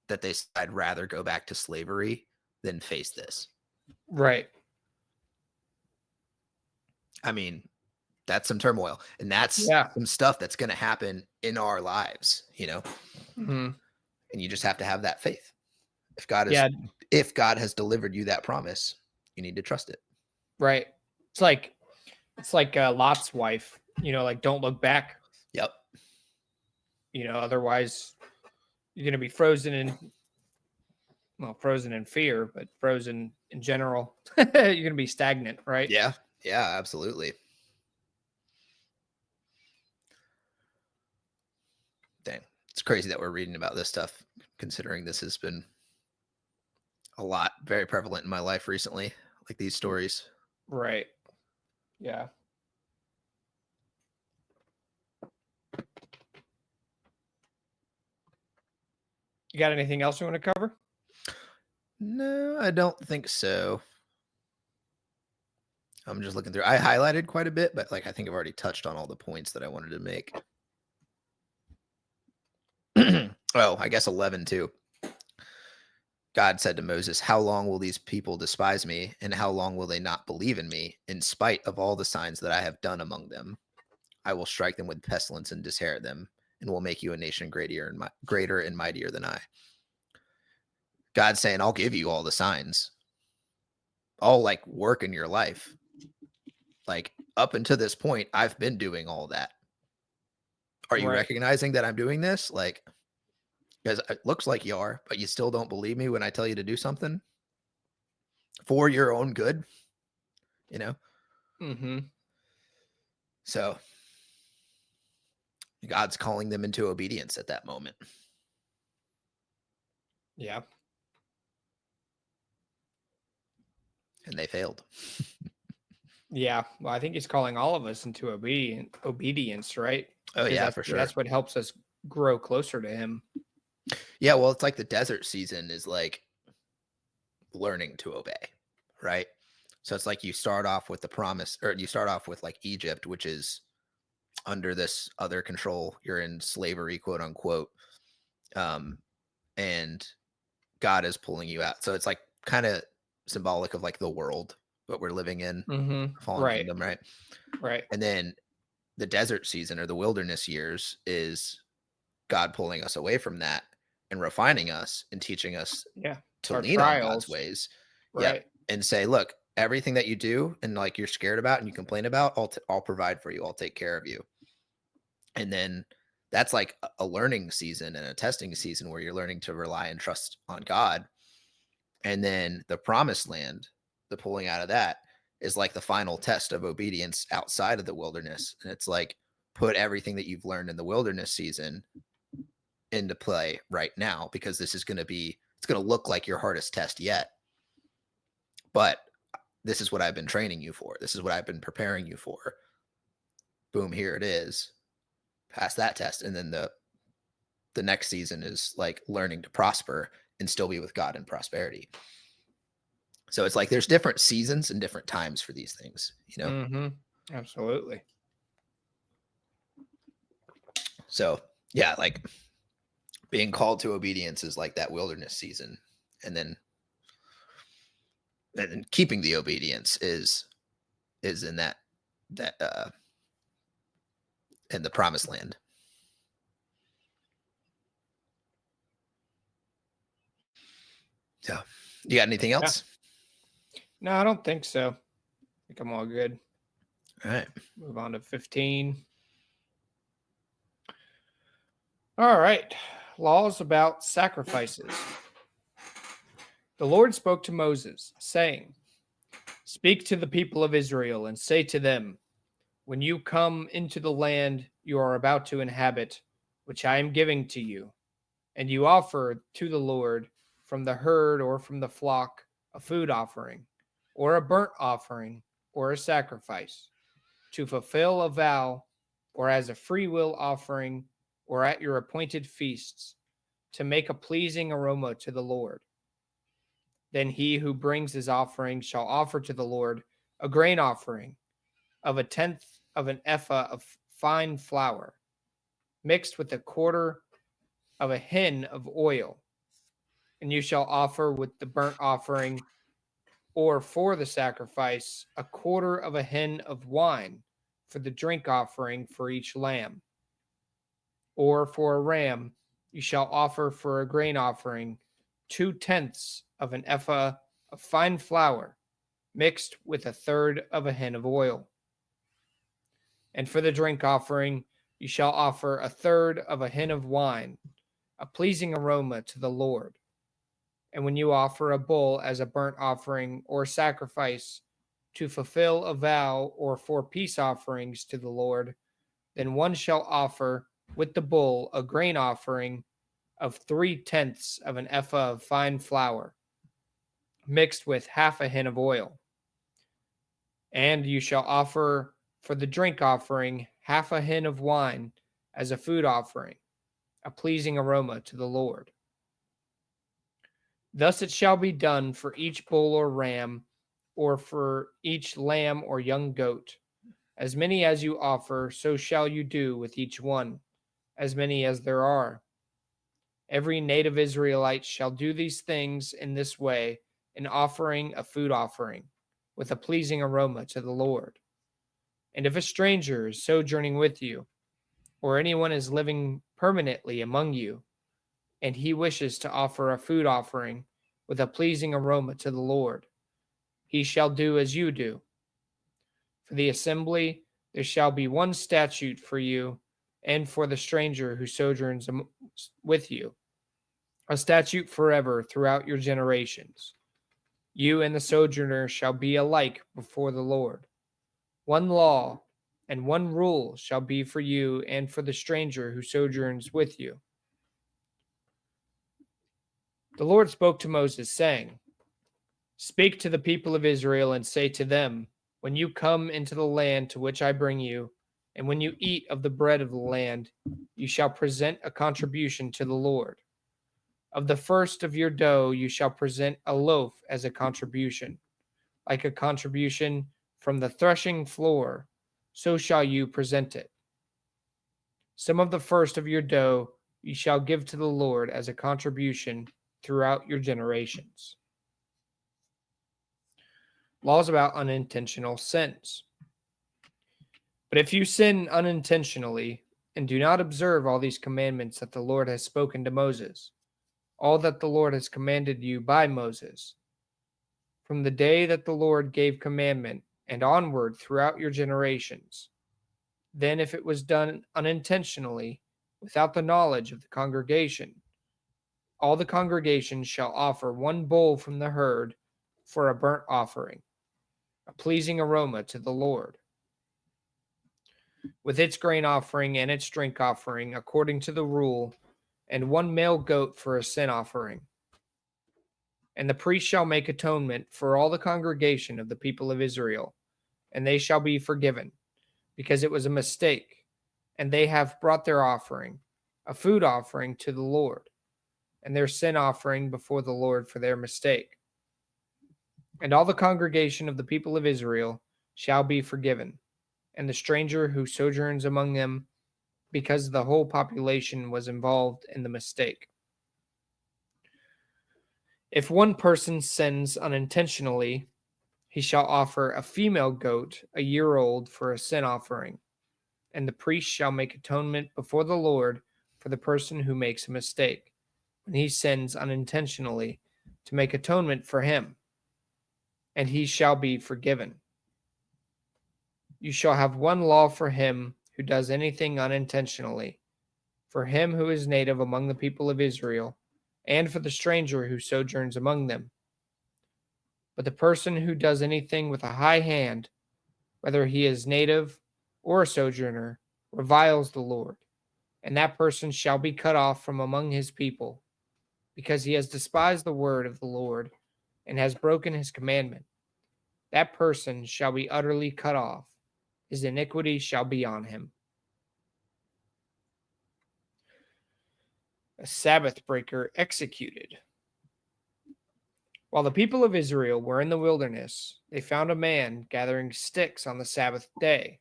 that they said, I'd rather go back to slavery than face this. Right. I mean, that's some turmoil, and that's some stuff that's going to happen in our lives, Mm-hmm. and you just have to have that faith. If God has delivered you that promise, you need to trust it. Right. It's like Lot's wife, like don't look back. Yep. Otherwise you're going to be frozen in fear, but frozen in general. You're going to be stagnant, right? Yeah. Yeah, absolutely. Dang. It's crazy that we're reading about this stuff, considering this has been a lot, very prevalent in my life recently, like these stories. Right. Yeah. You got anything else you want to cover? No, I don't think so. I'm just looking through. I highlighted quite a bit, but like I think I've already touched on all the points that I wanted to make. Oh, I guess 11 too. God said to Moses, how long will these people despise me, and how long will they not believe in me, in spite of all the signs that I have done among them? I will strike them with pestilence and disinherit them, and will make you a nation greater and mightier than I. God's saying, I'll give you all the signs. I'll like work in your life. Like up until this point, I've been doing all that. Are you recognizing that I'm doing this? Like, Because it looks like you are, but you still don't believe me when I tell you to do something for your own good, you know? Mm-hmm. So God's calling them into obedience at that moment. Yeah. And they failed. Yeah. Well, I think he's calling all of us into obedience, right? Oh, Because yeah, for sure. that's what helps us grow closer to him. Yeah, well, it's like the desert season is like learning to obey, right? So it's like you start off with the promise, or you start off with like Egypt, which is under this other control. You're in slavery, quote unquote. Um, and God is pulling you out. So it's like kind of symbolic of like the world, what we're living in, Mm-hmm. fallen Right. kingdom, right? Right. And then the desert season or the wilderness years is God pulling us away from that and refining us and teaching us Yeah. It's to our lean on God's trials. ways. Yep. Right. And say, look, everything that you do and like you're scared about and you complain about, I'll provide for you. I'll take care of you. And then that's like a learning season and a testing season where you're learning to rely and trust on God. And then the promised land, the pulling out of that is like the final test of obedience outside of the wilderness. And it's like put everything that you've learned in the wilderness season into play right now, because this is going to be, it's going to look like your hardest test yet. But this is what I've been training you for. This is what I've been preparing you for. Boom, here it is. Pass that test. And then the next season is like learning to prosper and still be with God in prosperity. So it's like there's different seasons and different times for these things, you know? Mm-hmm. Absolutely. So yeah, like being called to obedience is like that wilderness season. And then keeping the obedience is in that in the promised land. So you got anything Yeah. else? No, I don't think so. I think I'm all good. All right. Move on to 15. All right. Laws about sacrifices. The Lord spoke to Moses, saying, Speak to the people of Israel and say to them, When you come into the land you are about to inhabit, which I am giving to you, and you offer to the Lord from the herd or from the flock a food offering, or a burnt offering, or a sacrifice, to fulfill a vow, or as a free will offering, or at your appointed feasts, to make a pleasing aroma to the Lord. Then he who brings his offering shall offer to the Lord a grain offering of a tenth of an ephah of fine flour, mixed with a quarter of a hin of oil. And you shall offer with the burnt offering or for the sacrifice a quarter of a hin of wine for the drink offering for each lamb. Or for a ram, you shall offer for a grain offering 2/10 of an ephah of fine flour mixed with a third of a hin of oil. And for the drink offering, you shall offer a third of a hin of wine, a pleasing aroma to the Lord. And when you offer a bull as a burnt offering or sacrifice to fulfill a vow or for peace offerings to the Lord, then one shall offer with the bull a grain offering of 3/10 of an ephah of fine flour, mixed with half a hin of oil. And you shall offer for the drink offering half a hin of wine as a food offering, a pleasing aroma to the Lord. Thus it shall be done for each bull or ram, or for each lamb or young goat. As many as you offer, so shall you do with each one, as many as there are. Every native Israelite shall do these things in this way in offering a food offering, with a pleasing aroma to the Lord. And if a stranger is sojourning with you, or anyone is living permanently among you, and he wishes to offer a food offering with a pleasing aroma to the Lord, he shall do as you do. For the assembly, there shall be one statute for you and for the stranger who sojourns with you. a statute forever throughout your generations. You and the sojourner shall be alike before the Lord. One law and one rule shall be for you and for the stranger who sojourns with you. The Lord spoke to Moses, saying, Speak to the people of Israel and say to them, when you come into the land to which I bring you, and when you eat of the bread of the land, you shall present a contribution to the Lord. Of the first of your dough you shall present a loaf as a contribution, like a contribution from the threshing floor, so shall you present it. Some of the first of your dough you shall give to the Lord as a contribution throughout your generations. Laws about unintentional sins. But if you sin unintentionally and do not observe all these commandments that the Lord has spoken to Moses, all that the Lord has commanded you by Moses, from the day that the Lord gave commandment and onward throughout your generations, then if it was done unintentionally, without the knowledge of the congregation, all the congregation shall offer one bull from the herd for a burnt offering, a pleasing aroma to the Lord, with its grain offering and its drink offering according to the rule, and one male goat for a sin offering. And the priest shall make atonement for all the congregation of the people of Israel, and they shall be forgiven, because it was a mistake, and they have brought their offering, a food offering to the Lord, and their sin offering before the Lord for their mistake. And all the congregation of the people of Israel shall be forgiven, and the stranger who sojourns among them, because the whole population was involved in the mistake. If one person sins unintentionally, he shall offer a female goat a year old for a sin offering, and the priest shall make atonement before the Lord for the person who makes a mistake, when he sins unintentionally, to make atonement for him, and he shall be forgiven. You shall have one law for him who does anything unintentionally, for him who is native among the people of Israel, and for the stranger who sojourns among them. But the person who does anything with a high hand, whether he is native or a sojourner, reviles the Lord, and that person shall be cut off from among his people, because he has despised the word of the Lord and has broken his commandment. That person shall be utterly cut off. His iniquity shall be on him. A Sabbath breaker executed. While the people of Israel were in the wilderness, they found a man gathering sticks on the Sabbath day.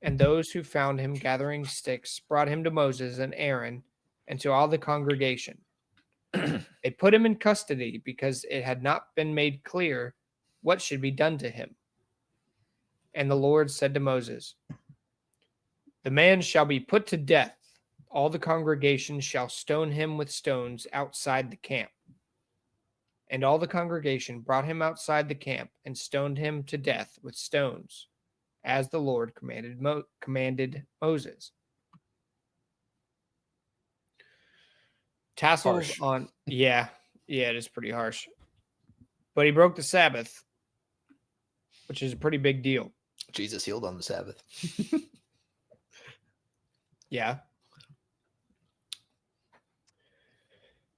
And those who found him gathering sticks brought him to Moses and Aaron and to all the congregation. They put him in custody because it had not been made clear what should be done to him. And the Lord said to Moses, The man shall be put to death. All the congregation shall stone him with stones outside the camp. And all the congregation brought him outside the camp and stoned him to death with stones, as the Lord commanded Moses. Tassels Harsh. on, yeah, it is pretty harsh. But he broke the Sabbath, which is a pretty big deal. Jesus healed on the Sabbath. Yeah.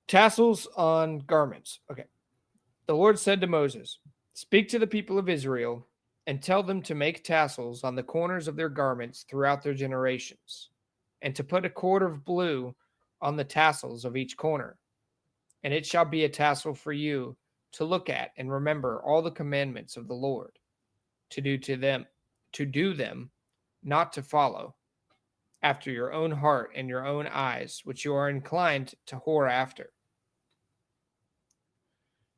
Tassels on garments. Okay. The Lord said to Moses, Speak to the people of Israel and tell them to make tassels on the corners of their garments throughout their generations, and to put a cord of blue on the tassels of each corner. And it shall be a tassel for you to look at and remember all the commandments of the Lord, to do them, not to follow, after your own heart and your own eyes, which you are inclined to whore after.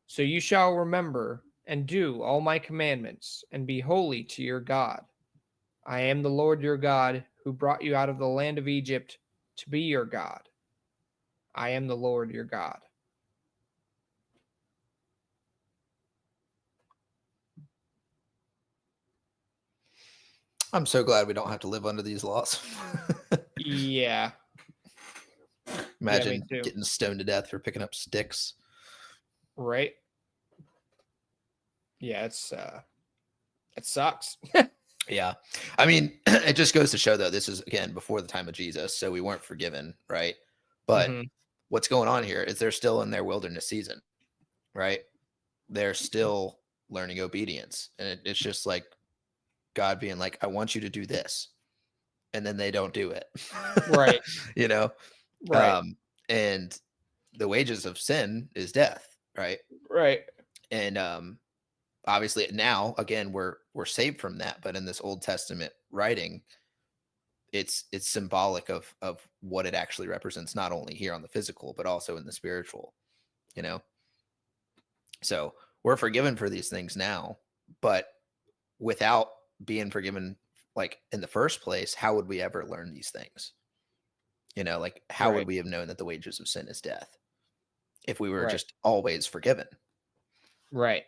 So you shall remember and do all my commandments, and be holy to your God. I am the Lord your God, who brought you out of the land of Egypt to be your God. I am the Lord your God. I'm so glad we don't have to live under these laws. Yeah. Yeah, me Imagine too. getting stoned to death for picking up sticks. Right? Yeah, it sucks. Yeah. I mean, it just goes to show, though, this is, again, before the time of Jesus, so we weren't forgiven, right? But Hmm. what's going on here is they're still in their wilderness season, right? They're still learning obedience. And it's just like God being like, I want you to do this. And then they don't do it, Right. you know? Right. And the wages of sin is death, right? Right. And obviously now, again, we're saved from that. But in this Old Testament writing, it's symbolic of what it actually represents, not only here on the physical, but also in the spiritual, you know? So we're forgiven for these things now, but without being forgiven, like in the first place, how would we ever learn these things? You know, like how would Right. we have known that the wages of sin is death if we were Right. just always forgiven? Right.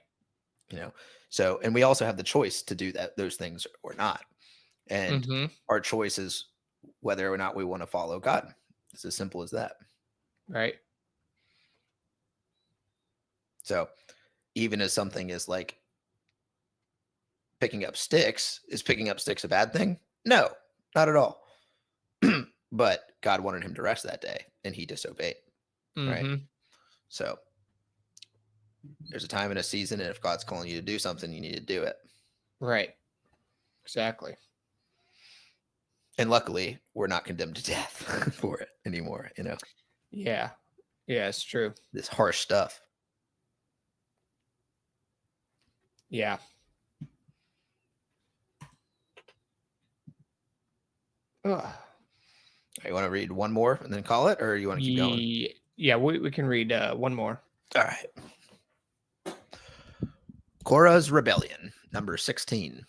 You know, so, and we also have the choice to do those things or not. And Hmm. our choice is whether or not we want to follow God. It's as simple as that. Right. So even as something is like picking up sticks, is picking up sticks a bad thing? No, not at all. But God wanted him to rest that day and he disobeyed. Right. Hmm. So there's a time and a season, and if God's calling you to do something, you need to do it. Right. Exactly. And luckily, we're not condemned to death for it anymore, you know, Yeah. Yeah, it's true. this harsh stuff. Yeah. Ugh. You want to read one more and then call it, or you want to keep going? Yeah, we can read one more. All right. Korah's rebellion, number 16.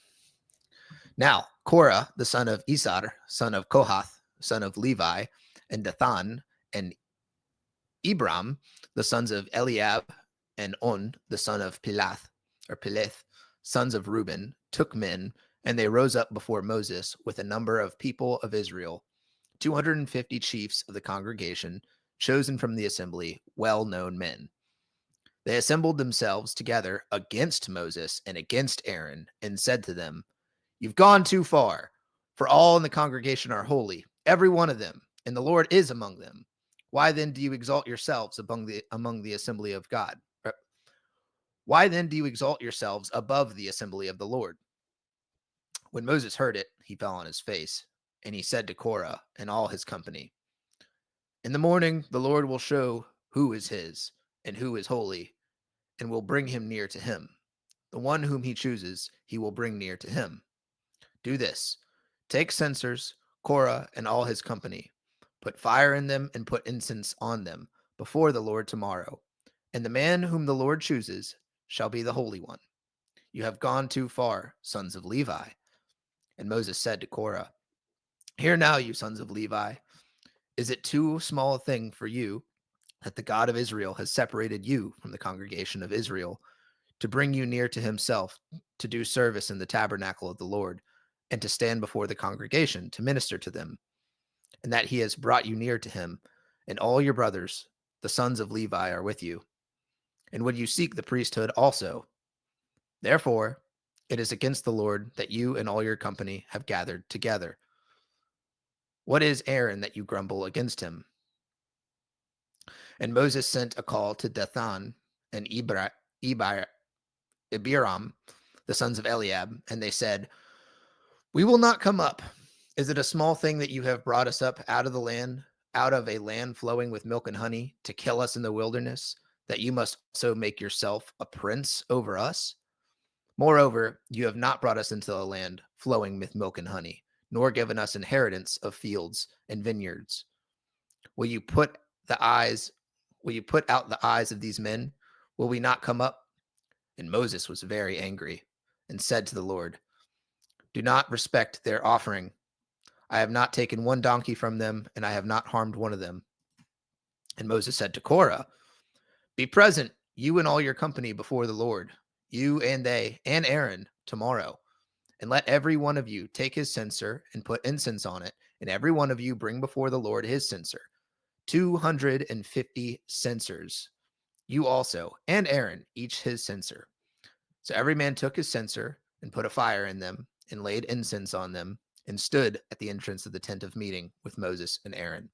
Now, Korah, the son of Isar, son of Kohath, son of Levi, and Dathan, and Ibram, the sons of Eliab, and On, the son of Pileth, sons of Reuben, took men, and they rose up before Moses with a number of people of Israel, 250 chiefs of the congregation, chosen from the assembly, well-known men. They assembled themselves together against Moses and against Aaron, and said to them, "You've gone too far, for all in the congregation are holy, every one of them, and the Lord is among them. Why then do you exalt yourselves among the assembly of God? Why then do you exalt yourselves above the assembly of the Lord?" When Moses heard it, he fell on his face, and he said to Korah and all his company, "In the morning the Lord will show who is his and who is holy, and will bring him near to him. The one whom he chooses, he will bring near to him. Do this: take censers, Korah and all his company, put fire in them and put incense on them before the Lord tomorrow. And the man whom the Lord chooses shall be the holy one. You have gone too far, sons of Levi." And Moses said to Korah, "Hear now, you sons of Levi, is it too small a thing for you that the God of Israel has separated you from the congregation of Israel to bring you near to himself, to do service in the tabernacle of the Lord, and to stand before the congregation to minister to them, and that he has brought you near to him, and all your brothers, the sons of Levi, are with you? And would you seek the priesthood also? Therefore, it is against the Lord that you and all your company have gathered together. What is Aaron that you grumble against him?" And Moses sent a call to Dathan and Abiram, the sons of Eliab, and they said, "We will not come up. Is it a small thing that you have brought us up out of the land, out of a land flowing with milk and honey, to kill us in the wilderness, that you must also make yourself a prince over us? Moreover, you have not brought us into a land flowing with milk and honey, nor given us inheritance of fields and vineyards. Will you put the eyes, will you put out the eyes of these men? Will we not come up?" And Moses was very angry and said to the Lord, "Do not respect their offering. I have not taken one donkey from them, and I have not harmed one of them." And Moses said to Korah, "Be present, you and all your company, before the Lord, you and they and Aaron, tomorrow. And let every one of you take his censer and put incense on it, and every one of you bring before the Lord his censer. 250 censers. You also, and Aaron, each his censer. So every man took his censer and put a fire in them and laid incense on them and stood at the entrance of the tent of meeting with Moses and Aaron.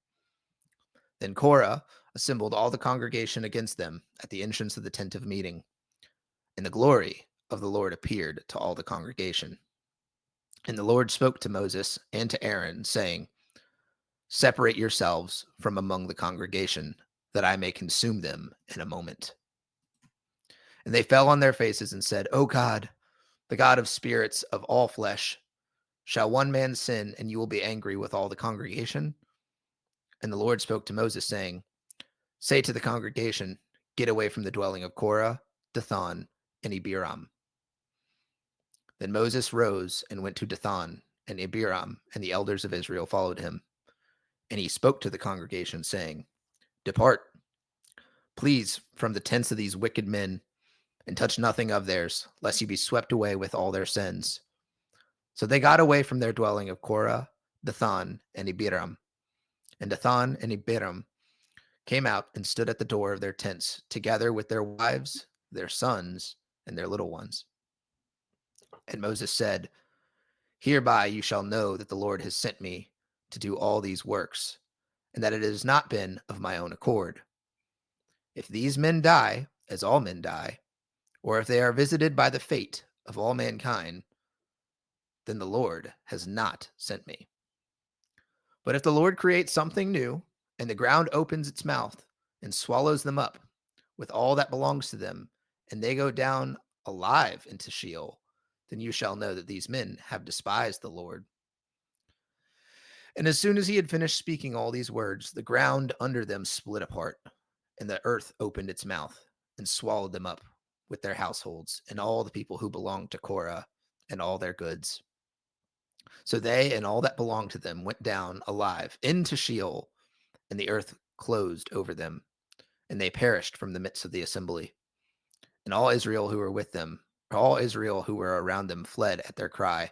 Then Korah assembled all the congregation against them at the entrance of the tent of meeting. And the glory of the Lord appeared to all the congregation. And the Lord spoke to Moses and to Aaron, saying, Separate yourselves from among the congregation, that I may consume them in a moment. And they fell on their faces and said, O God, the God of spirits of all flesh, shall one man sin, and you will be angry with all the congregation? And the Lord spoke to Moses, saying, Say to the congregation, Get away from the dwelling of Korah, Dathan, and Abiram. Then Moses rose and went to Dathan, and Abiram and the elders of Israel followed him. And he spoke to the congregation, saying, Depart, please, from the tents of these wicked men, and touch nothing of theirs, lest you be swept away with all their sins. So they got away from their dwelling of Korah, Dathan, and Abiram. And Dathan and Abiram came out and stood at the door of their tents, together with their wives, their sons, and their little ones. And Moses said, Hereby you shall know that the Lord has sent me to do all these works, and that it has not been of my own accord. If these men die, as all men die, or if they are visited by the fate of all mankind, then the Lord has not sent me. But if the Lord creates something new, and the ground opens its mouth and swallows them up with all that belongs to them, and they go down alive into Sheol, then you shall know that these men have despised the Lord. And as soon as he had finished speaking all these words, the ground under them split apart, and the earth opened its mouth and swallowed them up with their households and all the people who belonged to Korah and all their goods. So they and all that belonged to them went down alive into Sheol, and the earth closed over them, and they perished from the midst of the assembly. And all Israel who were with them, all Israel who were around them, fled at their cry,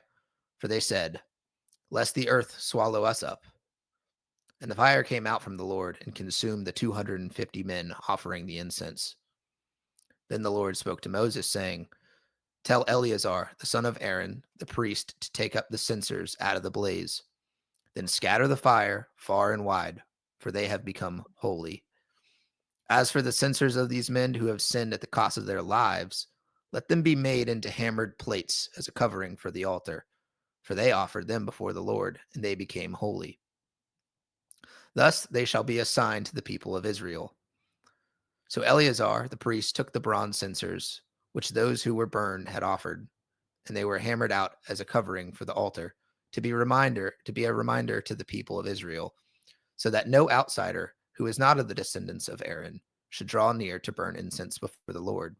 for they said, Lest the earth swallow us up. And the fire came out from the Lord and consumed the 250 men offering the incense. Then the Lord spoke to Moses, saying, Tell Eleazar, the son of Aaron, the priest, to take up the censers out of the blaze. Then scatter the fire far and wide, for they have become holy. As for the censers of these men who have sinned at the cost of their lives, let them be made into hammered plates as a covering for the altar, for they offered them before the Lord, and they became holy. Thus they shall be a sign to the people of Israel. So Eleazar the priest took the bronze censers, which those who were burned had offered, and they were hammered out as a covering for the altar, to be a reminder to the people of Israel, so that no outsider who is not of the descendants of Aaron should draw near to burn incense before the Lord,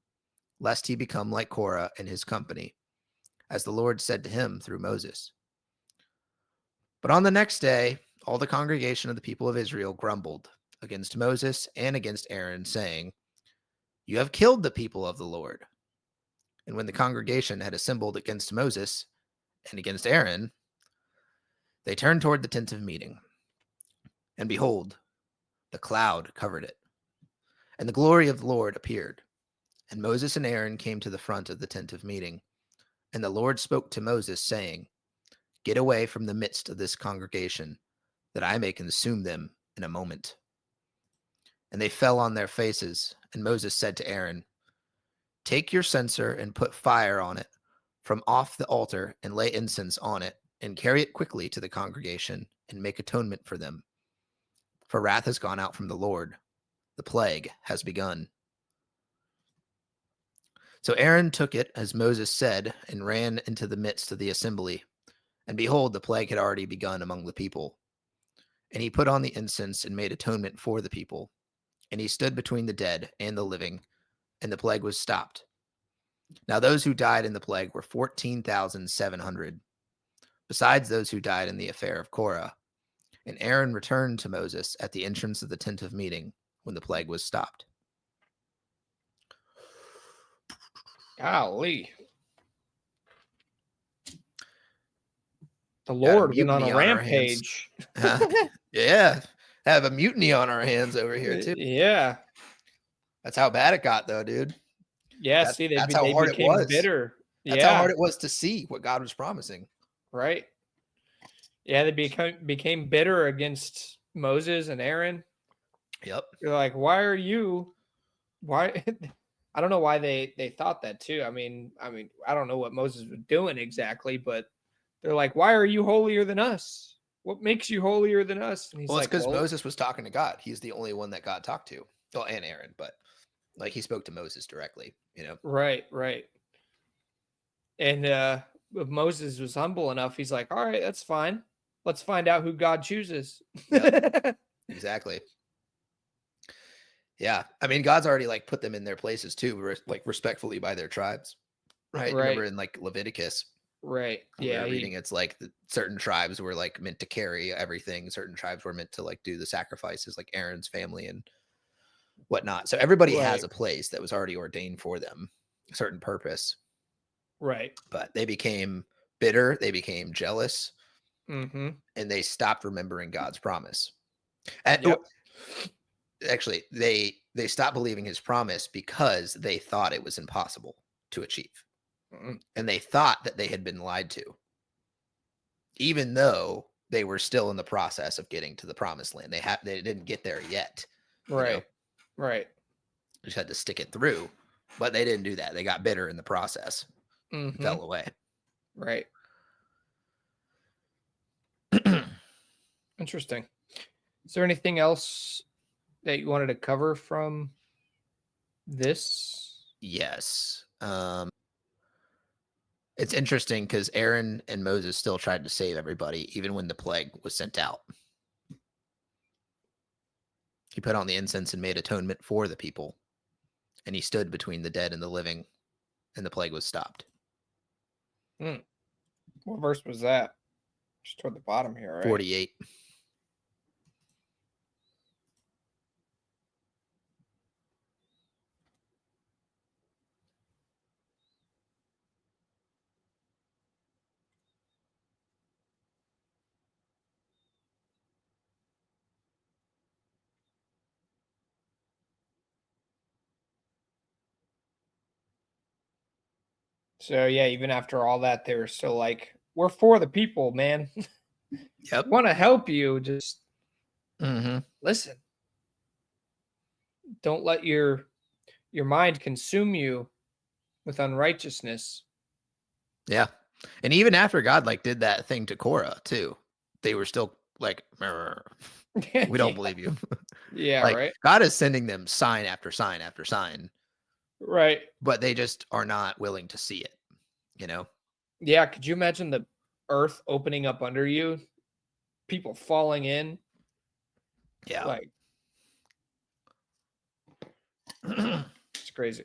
lest he become like Korah and his company, as the Lord said to him through Moses. But on the next day, all the congregation of the people of Israel grumbled against Moses and against Aaron, saying, You have killed the people of the Lord. And when the congregation had assembled against Moses and against Aaron, they turned toward the tent of meeting. And behold, the cloud covered it, and the glory of the Lord appeared. And Moses and Aaron came to the front of the tent of meeting. And the Lord spoke to Moses, saying, Get away from the midst of this congregation, that I may consume them in a moment. And they fell on their faces. And Moses said to Aaron, Take your censer and put fire on it from off the altar, and lay incense on it, and carry it quickly to the congregation, and make atonement for them. For wrath has gone out from the Lord. The plague has begun. So Aaron took it, as Moses said, and ran into the midst of the assembly. And behold, the plague had already begun among the people. And he put on the incense and made atonement for the people. And he stood between the dead and the living, and the plague was stopped. Now those who died in the plague were 14,700, besides those who died in the affair of Korah. And Aaron returned to Moses at the entrance of the tent of meeting when the plague was stopped. Golly. The Lord went on a rampage. Yeah. have a mutiny on our hands over here too. Yeah. That's how bad it got, though, dude. Yeah, That's see, that's how they hard it became was. bitter. That's how hard Yeah, it was to see what God was promising. right. Yeah, they became bitter against Moses and Aaron. Yep. They're like, "Why are you why?" I don't know why they thought that too. I mean, I don't know what Moses was doing exactly, but they're like, "Why are you holier than us? What makes you holier than us?" And he's Well, it's like, because "Well, Moses was talking to God. He's the only one that God talked to. Well, and Aaron, but like he spoke to Moses directly, you know? right, right." And if Moses was humble enough, he's like, "All right, that's fine. Let's find out who God chooses." Yep, exactly. Yeah. I mean, God's already like put them in their places too, like respectfully by their tribes. Right. Right, Remember in like Leviticus, right. we Yeah, were reading, it's like certain tribes were like meant to carry everything. Certain tribes were meant to like do the sacrifices, like Aaron's family and whatnot. So everybody has right, a place that was already ordained for them, a certain purpose. right. But they became bitter, they became jealous, Mhm. and they stopped remembering God's promise. And Yep. actually, they stopped believing his promise because they thought it was impossible to achieve. Mm, And they thought that they had been lied to, even though they were still in the process of getting to the promised land. They didn't get there yet, you know. right, right. Just had to stick it through. But they didn't do that. They got bitter in the process and Mhm. fell away. Right. Interesting. Is there anything else that you wanted to cover from this? Yes. It's interesting because Aaron and Moses still tried to save everybody, even when the plague was sent out. He put on the incense and made atonement for the people, and he stood between the dead and the living, and the plague was stopped. Hmm. What verse was that? Just toward the bottom here, right? 48. So yeah, even after all that, they were still like, "We're for the people, man. Yep. Want to help you. Just Hmm. listen. Don't let your mind consume you with unrighteousness." Yeah. And even after God like did that thing to Korah too, they were still like, "Mrr, we don't Yeah. believe you." Yeah. Like Right. God is sending them sign after sign after sign, Right. but they just are not willing to see it, you know? Yeah. Could you imagine the earth opening up under you? People falling in. Yeah. Like it's crazy.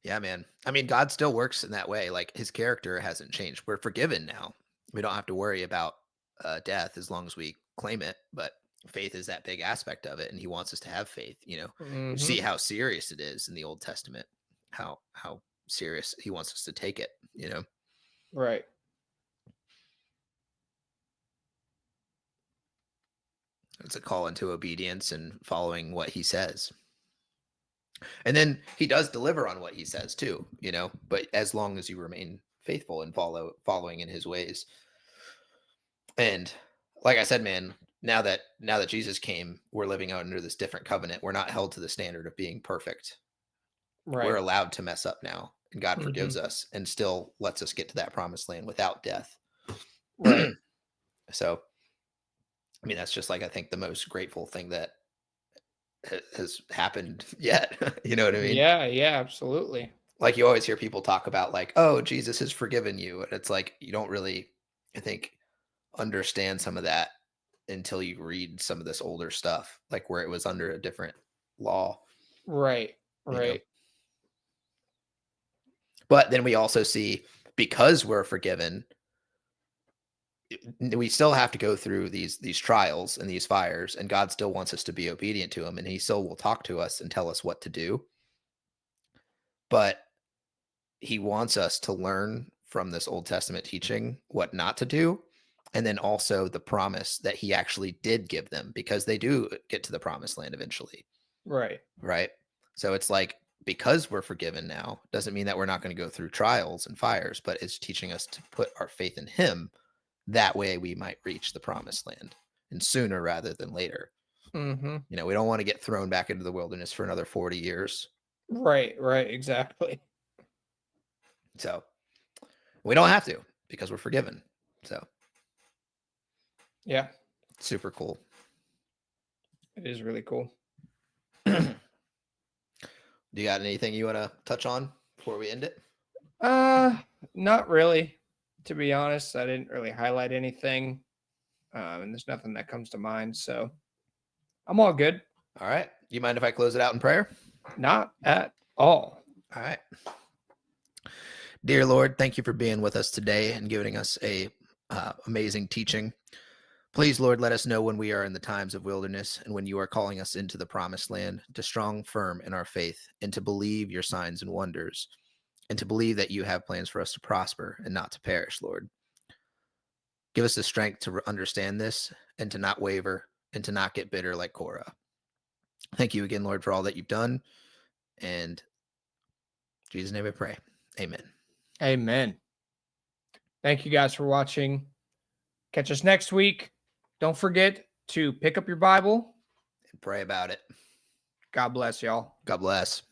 Yeah, man. I mean, God still works in that way. Like his character hasn't changed. We're forgiven now. We don't have to worry about death as long as we claim it. But faith is that big aspect of it, and he wants us to have faith. You know, you see Hmm. how serious it is in the Old Testament. How serious he wants us to take it. You know, Right. it's a call into obedience and following what he says. And then he does deliver on what he says too. You know, but as long as you remain faithful and following in his ways. And like I said, man, now that Jesus came, we're living out under this different covenant. We're not held to the standard of being perfect. We're Right. allowed to mess up now, and God Hmm. forgives us and still lets us get to that promised land without death. Right. So, I mean, that's just like I think the most grateful thing that has happened yet. You know what I mean? Yeah. Yeah. Absolutely. Like you always hear people talk about like, "Oh, Jesus has forgiven you," and it's like you don't really, I think, understand some of that until you read some of this older stuff, like where it was under a different law, Right. you know. Right. But then we also see because we're forgiven, we still have to go through these trials and these fires, and God still wants us to be obedient to him, and he still will talk to us and tell us what to do. But he wants us to learn from this Old Testament teaching what not to do and then also the promise that he actually did give them, because they do get to the promised land eventually, Right. right? So it's like, because we're forgiven now doesn't mean that we're not going to go through trials and fires, but it's teaching us to put our faith in him. That way we might reach the promised land, and sooner rather than later. Mm-hmm. You know, we don't want to get thrown back into the wilderness for another 40 years. Right. Exactly. So we don't have to, because we're forgiven. So Yeah, super cool. it is really cool. Do you got anything you want to touch on before we end it? Not really. To be honest, I didn't really highlight anything, and there's nothing that comes to mind. So I'm all good. All right. You mind if I close it out in prayer? Not at all. All right. Dear Lord, thank you for being with us today and giving us a amazing teaching. Please, Lord, let us know when we are in the times of wilderness and when you are calling us into the promised land, to strong firm in our faith and to believe your signs and wonders, and to believe that you have plans for us to prosper and not to perish, Lord. Give us the strength to understand this and to not waver and to not get bitter like Korah. Thank you again, Lord, for all that you've done. And in Jesus' name I pray. Amen. Amen. Thank you guys for watching. Catch us next week. Don't forget to pick up your Bible. And pray about it. God bless y'all. God bless.